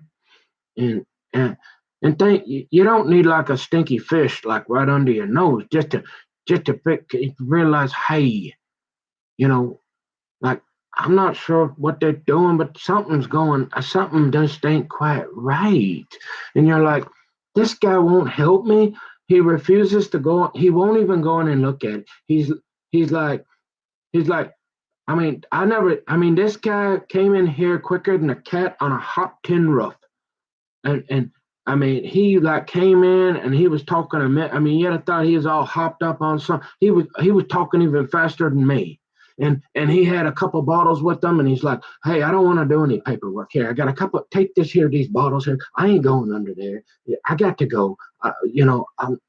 and and and think you don't need like a stinky fish like right under your nose just to realize, hey, you know, like, I'm not sure what they're doing, but something just ain't quite right. And you're like, this guy won't help me. He refuses to go. He won't even go in and look at it. He's like, he's like, this guy came in here quicker than a cat on a hot tin roof. And he like came in and he was talking a minute. You'd have thought he was all hopped up on something. He was talking even faster than me. And he had a couple bottles with him, and he's like, "Hey, I don't want to do any paperwork here. I got a couple. Take these bottles here. I ain't going under there. I got to go.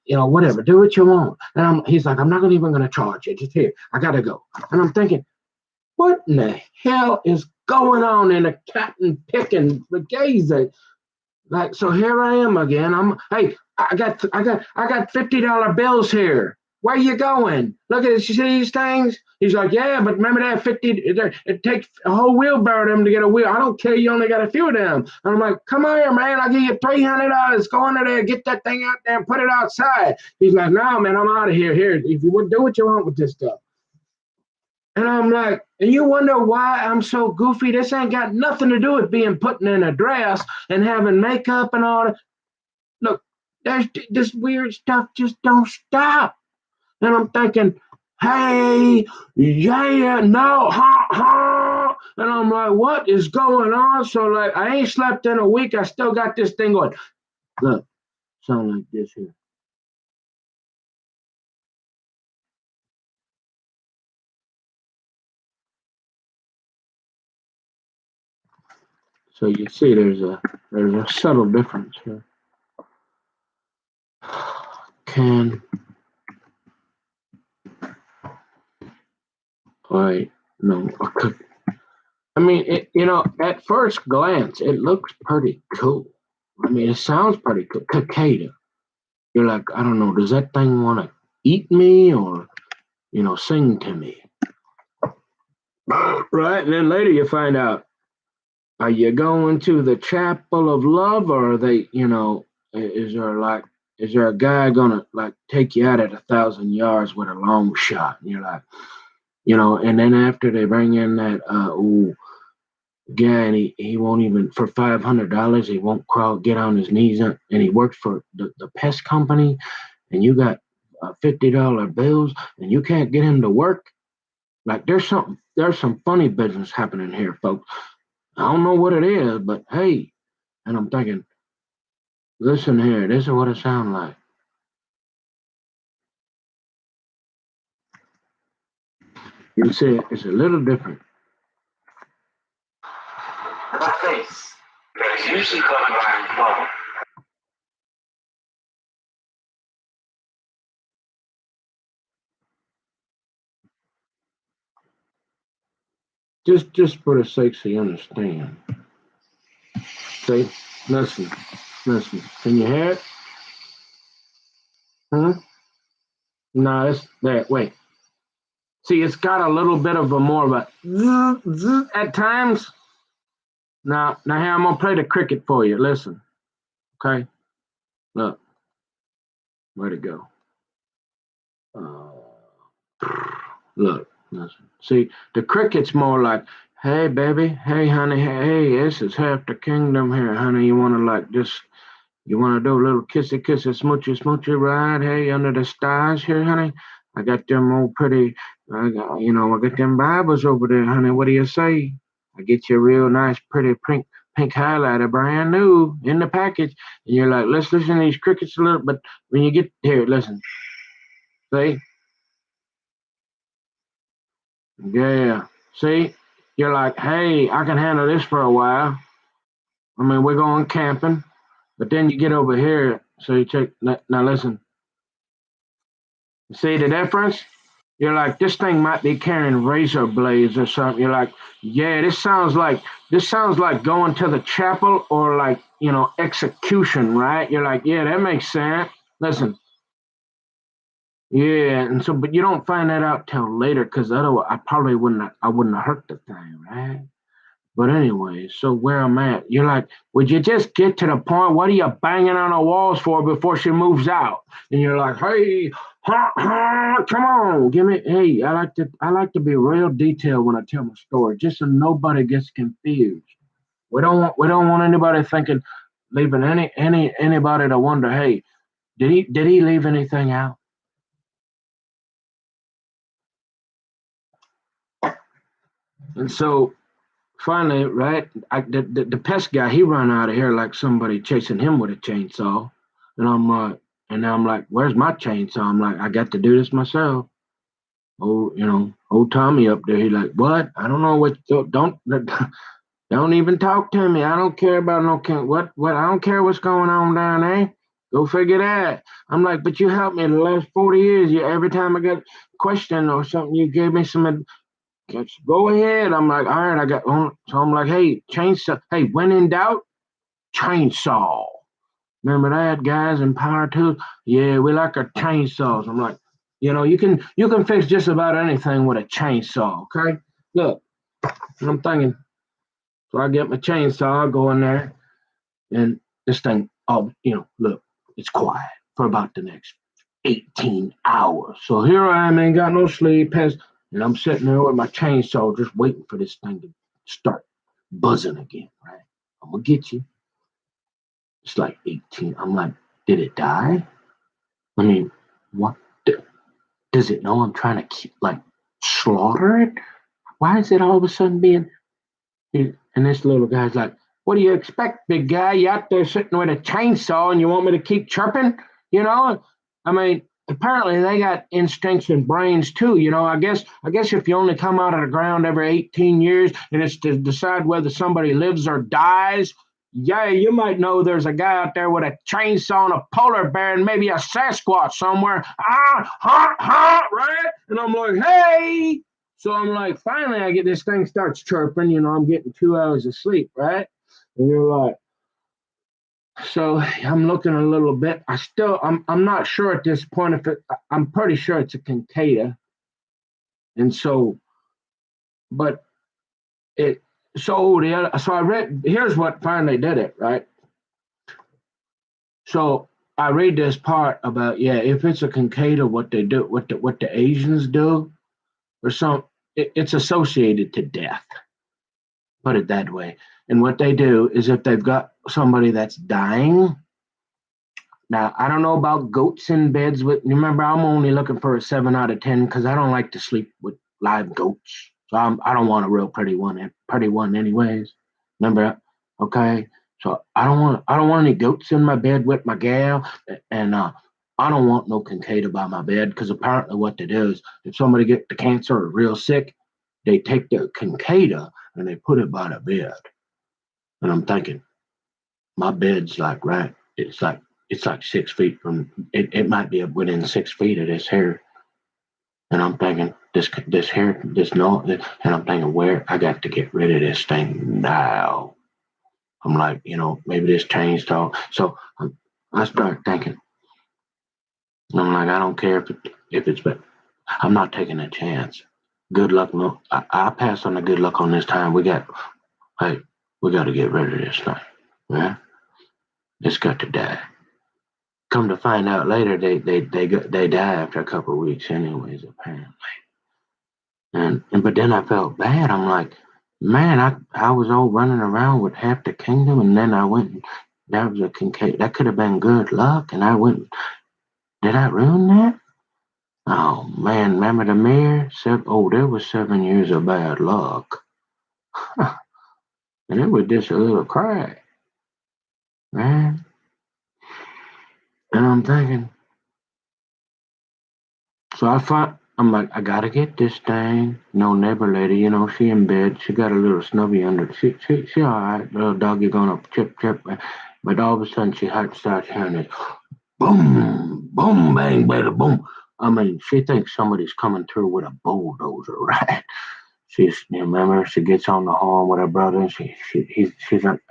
Whatever. Do what you want." And he's like, "I'm not even going to charge you. Just here. I got to go." And I'm thinking, what in the hell is going on in a cotton picking brigade? Like, so here I am again. Hey, I got $50 bills here. Where you going? Look at this. You see these things? He's like, yeah, but remember that 50, it takes a whole wheelbarrow of them to get a wheel. I don't care. You only got a few of them. And I'm like, come on here, man. I'll give you $300. Go under there, get that thing out there and put it outside. He's like, no, man, I'm out of here. Here, if you would do what you want with this stuff. And I'm like, and you wonder why I'm so goofy? This ain't got nothing to do with being put in a dress and having makeup and all that. Look, there's this weird stuff just don't stop. And I'm thinking, hey, yeah, no, ha, ha. And I'm like, what is going on? So, like, I ain't slept in a week. I still got this thing going. Look, sound like this here. So you see, there's a subtle difference here. Can I no? At first glance, it looks pretty cool. It sounds pretty cool. Cicada. You're like, I don't know, does that thing want to eat me or, sing to me? Right? And then later you find out, are you going to the chapel of love, or are they, is there a guy gonna like take you out at 1,000 yards with a long shot? And you're like, and then after they bring in that guy, and he won't even, for $500 he won't get on his knees, and he works for the pest company, and you got $50 bills and you can't get him to work. Like, there's some funny business happening here, folks. I don't know what it is, but hey. And I'm thinking, listen here, this is what it sounds like. You see, it's a little different. The face that is usually covered by a bubble. Just for the sake so you understand. See, listen. Can you hear it? Huh? No, it's there. Wait. See, it's got a little bit of a more of a zzz, zzz at times. Now here I'm gonna play the cricket for you. Listen, okay? Look, where'd it go? Uh, look, listen. See, the cricket's more like, hey baby, hey honey, hey, this is half the kingdom here, honey. You wanna like just you wanna do a little kissy kissy smoochy smoochy ride, hey, under the stars here, honey? I got them old pretty I got them Bibles over there, honey. What do you say? I get you a real nice pretty pink highlighter, brand new in the package. And you're like, let's listen to these crickets a little, but when you get here, listen, see? Yeah. See, you're like, hey, I can handle this for a while. I mean, we're going camping, but then you get over here. So you check. Now listen. See the difference? You're like, this thing might be carrying razor blades or something. You're like, yeah, this sounds like going to the chapel or like execution, right? You're like, yeah, that makes sense. Listen, yeah, and so but you don't find that out till later because otherwise I wouldn't have hurt the thing, right? But anyway, so where I'm at, you're like, would you just get to the point? What are you banging on the walls for before she moves out? And you're like, hey, come on, give me. Hey, I like to be real detailed when I tell my story, just so nobody gets confused. We don't want anybody thinking, leaving anybody to wonder, hey, did he leave anything out? And so finally, right, the pest guy, he run out of here like somebody chasing him with a chainsaw. And I'm like, where's my chainsaw? I'm like, I got to do this myself. Oh, old Tommy up there, he like, what? I don't know what, don't even talk to me. I don't care about what, I don't care what's going on down there. Go figure that. I'm like, but you helped me the last 40 years. Every time I got a question or something, you gave me some. Go ahead. I'm like, all right, I got on. So I'm like, hey, chainsaw. Hey, when in doubt, chainsaw. Remember that, guys, in power tools? Yeah, we like our chainsaws. I'm like, you can fix just about anything with a chainsaw, okay? Look, and I'm thinking, so I get my chainsaw, I go in there, and this thing, oh, look, it's quiet for about the next 18 hours. So here I am, ain't got no sleep, and I'm sitting there with my chainsaw just waiting for this thing to start buzzing again, right? I'm gonna get you. It's like 18. I'm like, did it die? I mean, what? Does it know I'm trying to like slaughter it? Why is it all of a sudden being and this little guy's like, what do you expect, big guy? You out there sitting with a chainsaw and you want me to keep chirping? You know? I mean, apparently they got instincts and brains too. I guess if you only come out of the ground every 18 years and it's to decide whether somebody lives or dies, yeah, you might know there's a guy out there with a chainsaw and a polar bear and maybe a Sasquatch somewhere. Right? And I'm like, hey, so I'm like, finally, I get this thing starts chirping. I'm getting 2 hours of sleep, right? And you're like, so I'm looking a little bit. I'm not sure at this point if I'm pretty sure it's a cicada. And so, but it, so I read, here's what finally did it, right? So I read this part about, yeah, if it's a cicada, what they do, what the Asians do, or it's associated to death. Put it that way. And what they do is if they've got somebody that's dying, now I don't know about goats in beds with. Remember, I'm only looking for a 7 out of 10 because I don't like to sleep with live goats. So I don't want a real pretty one anyways. Remember, okay. So I don't want any goats in my bed with my gal, and I don't want no cicada by my bed because apparently what they do is if somebody get the cancer or real sick, they take the cicada and they put it by the bed. And I'm thinking, my bed's like right. It's like 6 feet from it. It might be within 6 feet of this hair. And I'm thinking this hair, this no, and I'm thinking where I got to get rid of this thing now. I'm like, maybe this chainsaw. So I start thinking. I'm like, I don't care if it's, but I'm not taking a chance. Good luck. No, I pass on the good luck on this time. Hey, We got to get rid of this thing. Yeah, it's got to die. Come to find out later, they die after a couple of weeks, anyways. Apparently, and but then I felt bad. I'm like, man, I was all running around with half the kingdom, and then I went. That was a Kincaid. That could have been good luck, and I went. Did I ruin that? Oh man, remember the mayor? There was 7 years of bad luck, and it was just a little crack, man. And I'm thinking, so I'm like, I gotta get this thing. No neighbor lady, she in bed. She got a little snubby under. She all right. Little doggy going up, chip, chip. But all of a sudden, she starts hearing it, boom, boom, bang, bada, boom. I mean, she thinks somebody's coming through with a bulldozer, right? Remember, she gets on the horn with her brother, and she's like,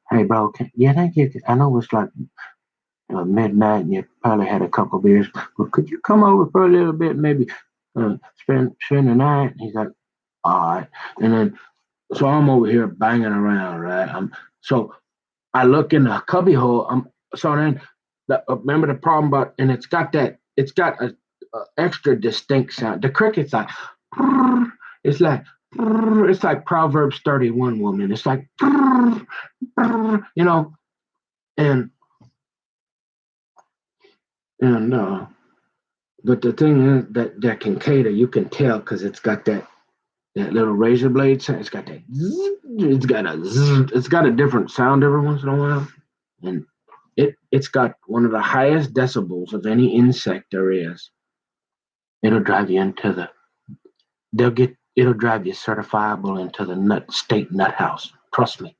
"Hey, bro, you think you? I know it's like midnight, and you probably had a couple beers. But could you come over for a little bit, maybe spend the night?" And he's like, "All right." And then so I'm over here banging around, right? So I look in the cubby hole. So then remember the problem about, and it's got a extra distinct sound. The cricket's like, it's like. It's like Proverbs 31 woman. It's like, and and but the thing is that Cicada, you can tell because it's got that little razor blade sound. It's got that. It's got a different sound every once in a while, and it's got one of the highest decibels of any insect there is. It'll drive you into the. It'll drive you certifiable into the state nut house. Trust me.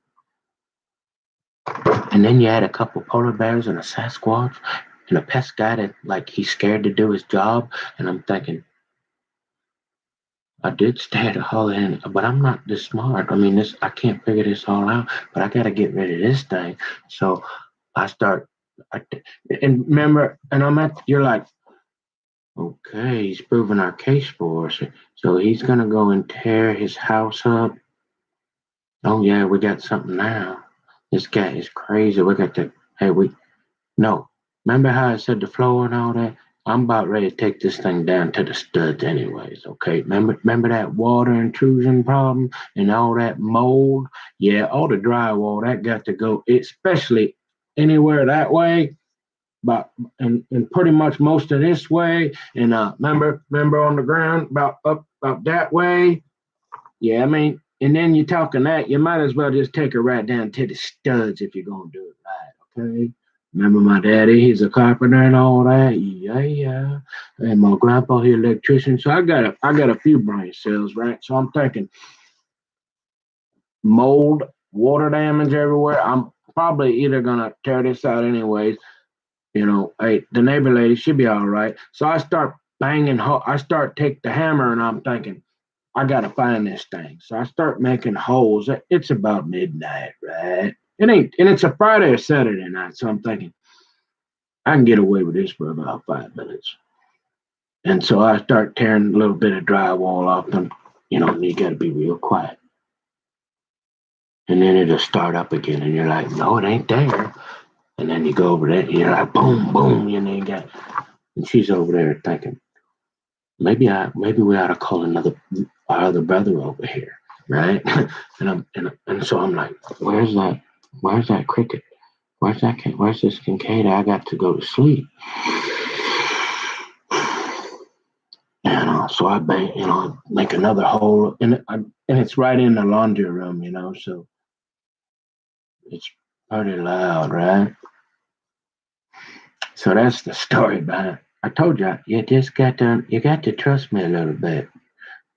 And then you add a couple polar bears and a Sasquatch and a pest guy that like he's scared to do his job, and I'm thinking. I did stay at a Holiday Inn, but I'm not this smart. I mean, I can't figure this all out. But I got to get rid of this thing. So I start, I, and remember, and you're like, okay, he's proving our case for us. So he's gonna go and tear his house up. Oh yeah, we got something now. This guy is crazy. We got the hey, we no. Remember how I said the floor and all that? I'm about ready to take this thing down to the studs anyways, okay? Remember that water intrusion problem and all that mold? Yeah, all the drywall, that got to go, especially anywhere that way, but and pretty much most of this way. And remember on the ground about that way? Yeah, I mean, and then you're talking that, you might as well just take her right down to the studs if you're gonna do it right, okay? Remember my daddy, he's a carpenter and all that. Yeah, yeah. And my grandpa, he electrician. So I got a few brain cells, right? So I'm thinking mold, water damage everywhere. I'm probably either gonna tear this out anyways. Hey, the neighbor lady, she'll be all right. So I start banging, I start take the hammer and I'm thinking, I gotta find this thing. So I start making holes. It's about midnight, right? It ain't, and it's a Friday or Saturday night. So I'm thinking, I can get away with this for about 5 minutes. And so I start tearing a little bit of drywall off them, and you got to be real quiet. And then it'll start up again, and you're like, no, it ain't there. And then you go over there, and you're like, boom, boom, and she's over there thinking, maybe we ought to call our other brother over here, right? and so I'm like, where's that cricket? Where's this Cicada? I got to go to sleep. And so I make another hole, and it's right in the laundry room, so it's pretty loud, right? So that's the story behind it. I told you, you got to trust me a little bit.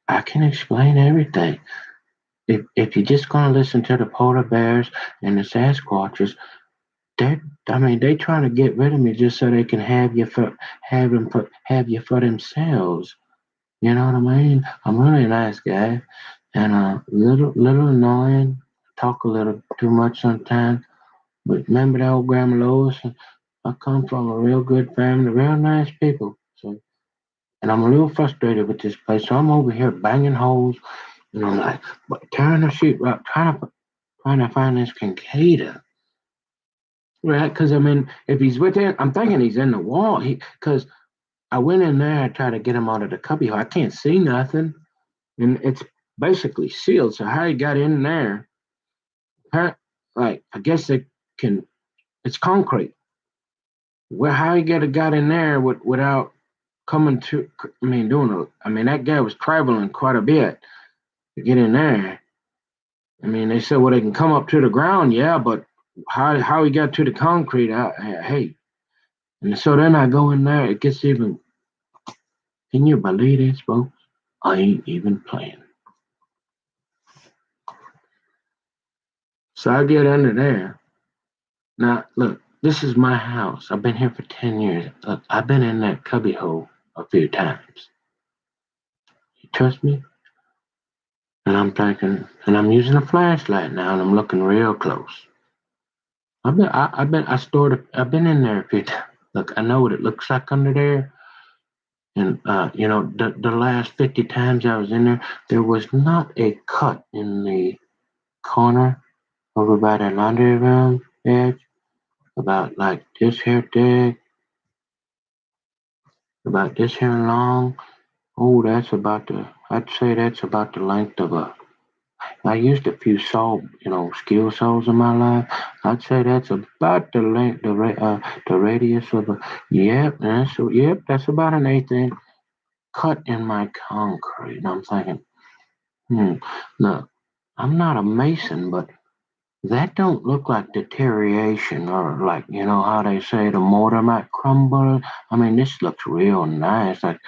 I can explain everything. If you're just gonna listen to the polar bears and the Sasquatches, they trying to get rid of me just so they can have you for themselves. You know what I mean? I'm really a nice guy, and little annoying. Talk a little too much sometimes. But remember that old Grandma Lois? I come from a real good family, real nice people. So, and I'm a little frustrated with this place. So I'm over here banging holes, and I'm like, tearing the sheetrock, trying to trying to find this Cicada. Right? Because I mean, if he's within, I'm thinking he's in the wall. Because I went in there, I tried to get him out of the cubby hole. I can't see nothing, and it's basically sealed. So how he got in there? Like I guess it can. It's concrete. Well, how he got in there without coming to? I mean, I mean, that guy was traveling quite a bit to get in there. I mean, they said, well, they can come up to the ground, yeah, but how he got to the concrete? Hey, and so then I go in there. It gets even. Can you believe this, folks? I ain't even playing. So I get under there. Now, look, this is my house. I've been here for 10 years. Look, I've been in that cubby hole a few times. You trust me? And I'm thinking, and I'm using a flashlight now, and I'm looking real close. I've been in there a few times. Look, I know what it looks like under there. And, the last 50 times I was in there was not a cut in the corner over by the laundry room edge, about like this here thick, about this here long. Oh, I'd say that's about the length of I used a few skill saws in my life. I'd say that's about the length, the radius of that's about an eighth inch cut in my concrete. And I'm thinking, hmm, look, I'm not a mason, but that don't look like deterioration or like, how they say the mortar might crumble. I mean, this looks real nice, like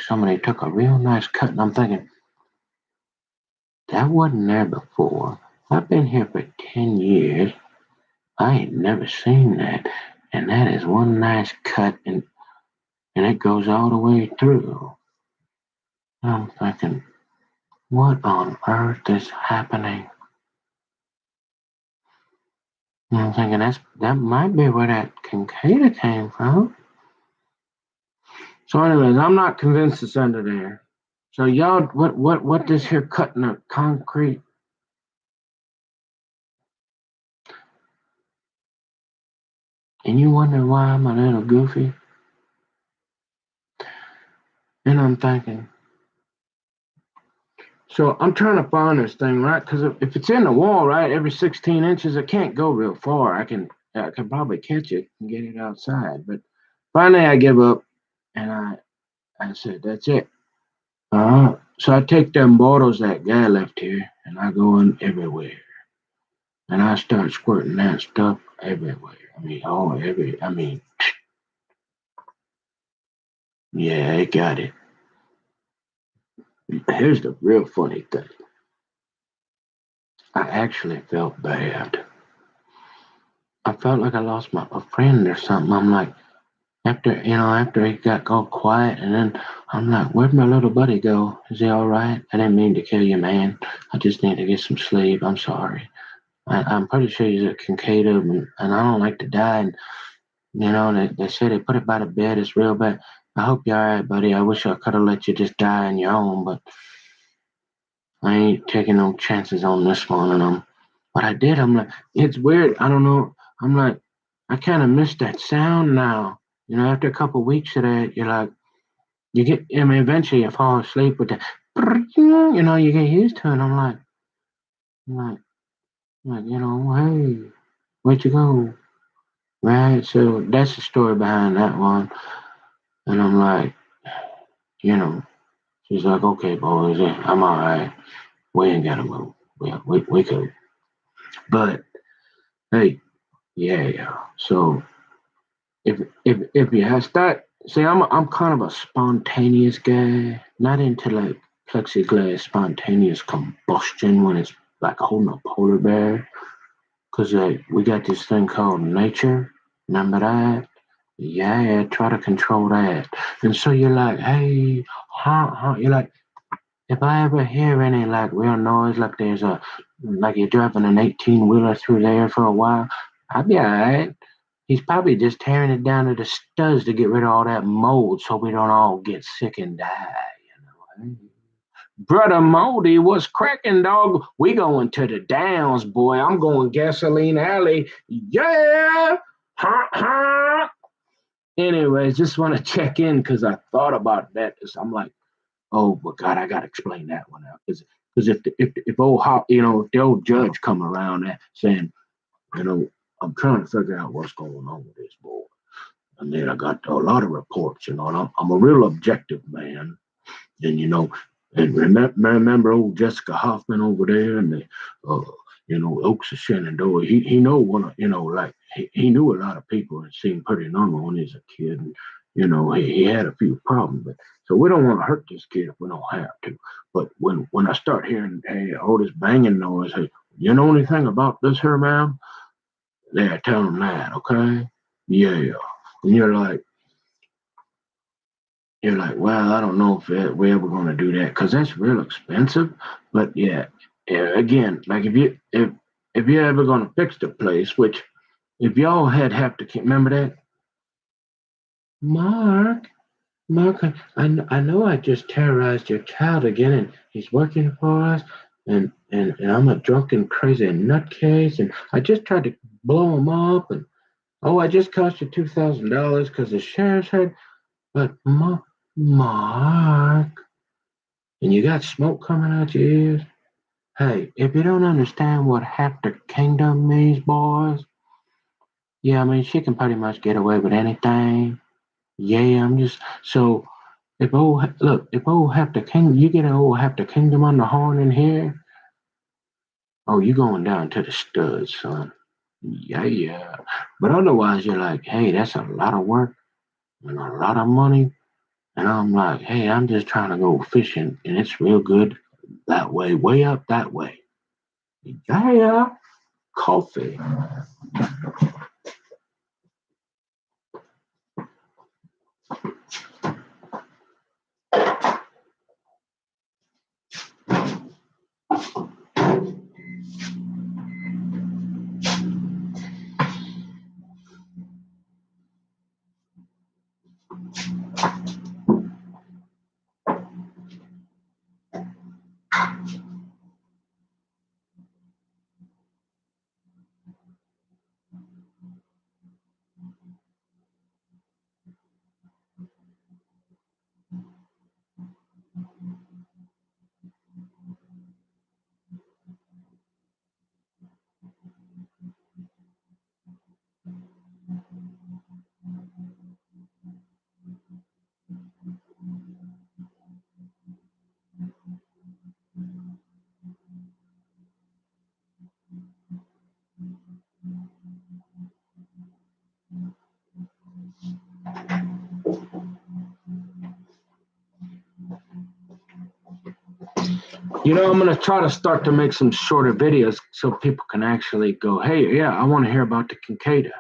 somebody took a real nice cut. And I'm thinking, that wasn't there before. I've been here for 10 years. I ain't never seen that. And that is one nice cut, and it goes all the way through. I'm thinking, what on earth is happening? And I'm thinking that might be where that Cicada came from. So, anyways, I'm not convinced it's under there. So, y'all, what this here cutting the concrete? And you wonder why I'm a little goofy? And I'm thinking, so I'm trying to find this thing, right? Because if it's in the wall, right, every 16 inches, it can't go real far. I can probably catch it and get it outside. But finally, I give up, and I said, that's it. So I take them bottles that guy left here, and I go in everywhere, and I start squirting that stuff everywhere. I mean, yeah, I got it. Here's the real funny thing. I actually felt bad. I felt like I lost a friend or something. I'm like, after he got all quiet, and then I'm like, where'd my little buddy go? Is he all right? I didn't mean to kill you, man. I just need to get some sleep. I'm sorry. I'm pretty sure he's a Cicada, and I don't like to die. And they say they put it by the bed. It's real bad. I hope you're all right, buddy. I wish I could have let you just die on your own, but I ain't taking no chances on this one. But I did. I'm like, it's weird. I don't know. I'm like, I kind of miss that sound now. After a couple weeks of that, you're like, I mean, eventually you fall asleep with that, you get used to it. I'm like, hey, where'd you go? Right? So that's the story behind that one. And I'm like, you know, she's like, okay, boys, yeah, I'm all right. We ain't gotta move. We could. But hey, yeah. So if you have start, see, I'm kind of a spontaneous guy, not into like plexiglass spontaneous combustion when it's like holding a polar bear. Cause we got this thing called nature. Remember that? Yeah, try to control that. And so you're like, hey, you're like, if I ever hear any like real noise, like you're driving an 18-wheeler through there for a while, I'll be all right. He's probably just tearing it down to the studs to get rid of all that mold so we don't all get sick and die. Brother Modi, what's cracking, dog? We going to the downs, boy. I'm going gasoline alley. Yeah. Ha ha. Anyways, just want to check in because I thought about that. I'm like, oh, but God, I got to explain that one out. Because if old if the old judge come around and saying, I'm trying to figure out what's going on with this boy. And then I got a lot of reports, and I'm a real objective man. And and remember old Jessica Hoffman over there, and the Oaks of Shenandoah. He know one of like he knew a lot of people and seemed pretty normal when he was a kid. And he had a few problems, but so we don't want to hurt this kid if we don't have to. But when I start hearing all this banging noise, hey, you know anything about this here, ma'am? Yeah, tell him that, okay? Yeah. And you're like, well, I don't know if we're ever going to do that because that's real expensive. But yeah, again, like if you're ever going to fix the place, which if y'all have to remember that, Mark, Mark, I know I just terrorized your child again, and he's working for us, and I'm a drunken, crazy nutcase, and I just tried to blow him up, and oh, I just cost you $2,000 because the sheriff's heard, but Mark. And you got smoke coming out your ears. Hey, if you don't understand what half the kingdom means, boys, yeah, I mean, she can pretty much get away with anything. Yeah, I'm just so. If old half the kingdom, you get an old half the kingdom on the horn in here. Oh, you going down to the studs, son. Yeah. But otherwise, you're like, hey, that's a lot of work and a lot of money. And I'm like, hey, I'm just trying to go fishing, and it's real good that way, way up that way. Yeah, coffee. I'm gonna try to start to make some shorter videos so people can actually go, hey, yeah, I want to hear about the Cicada.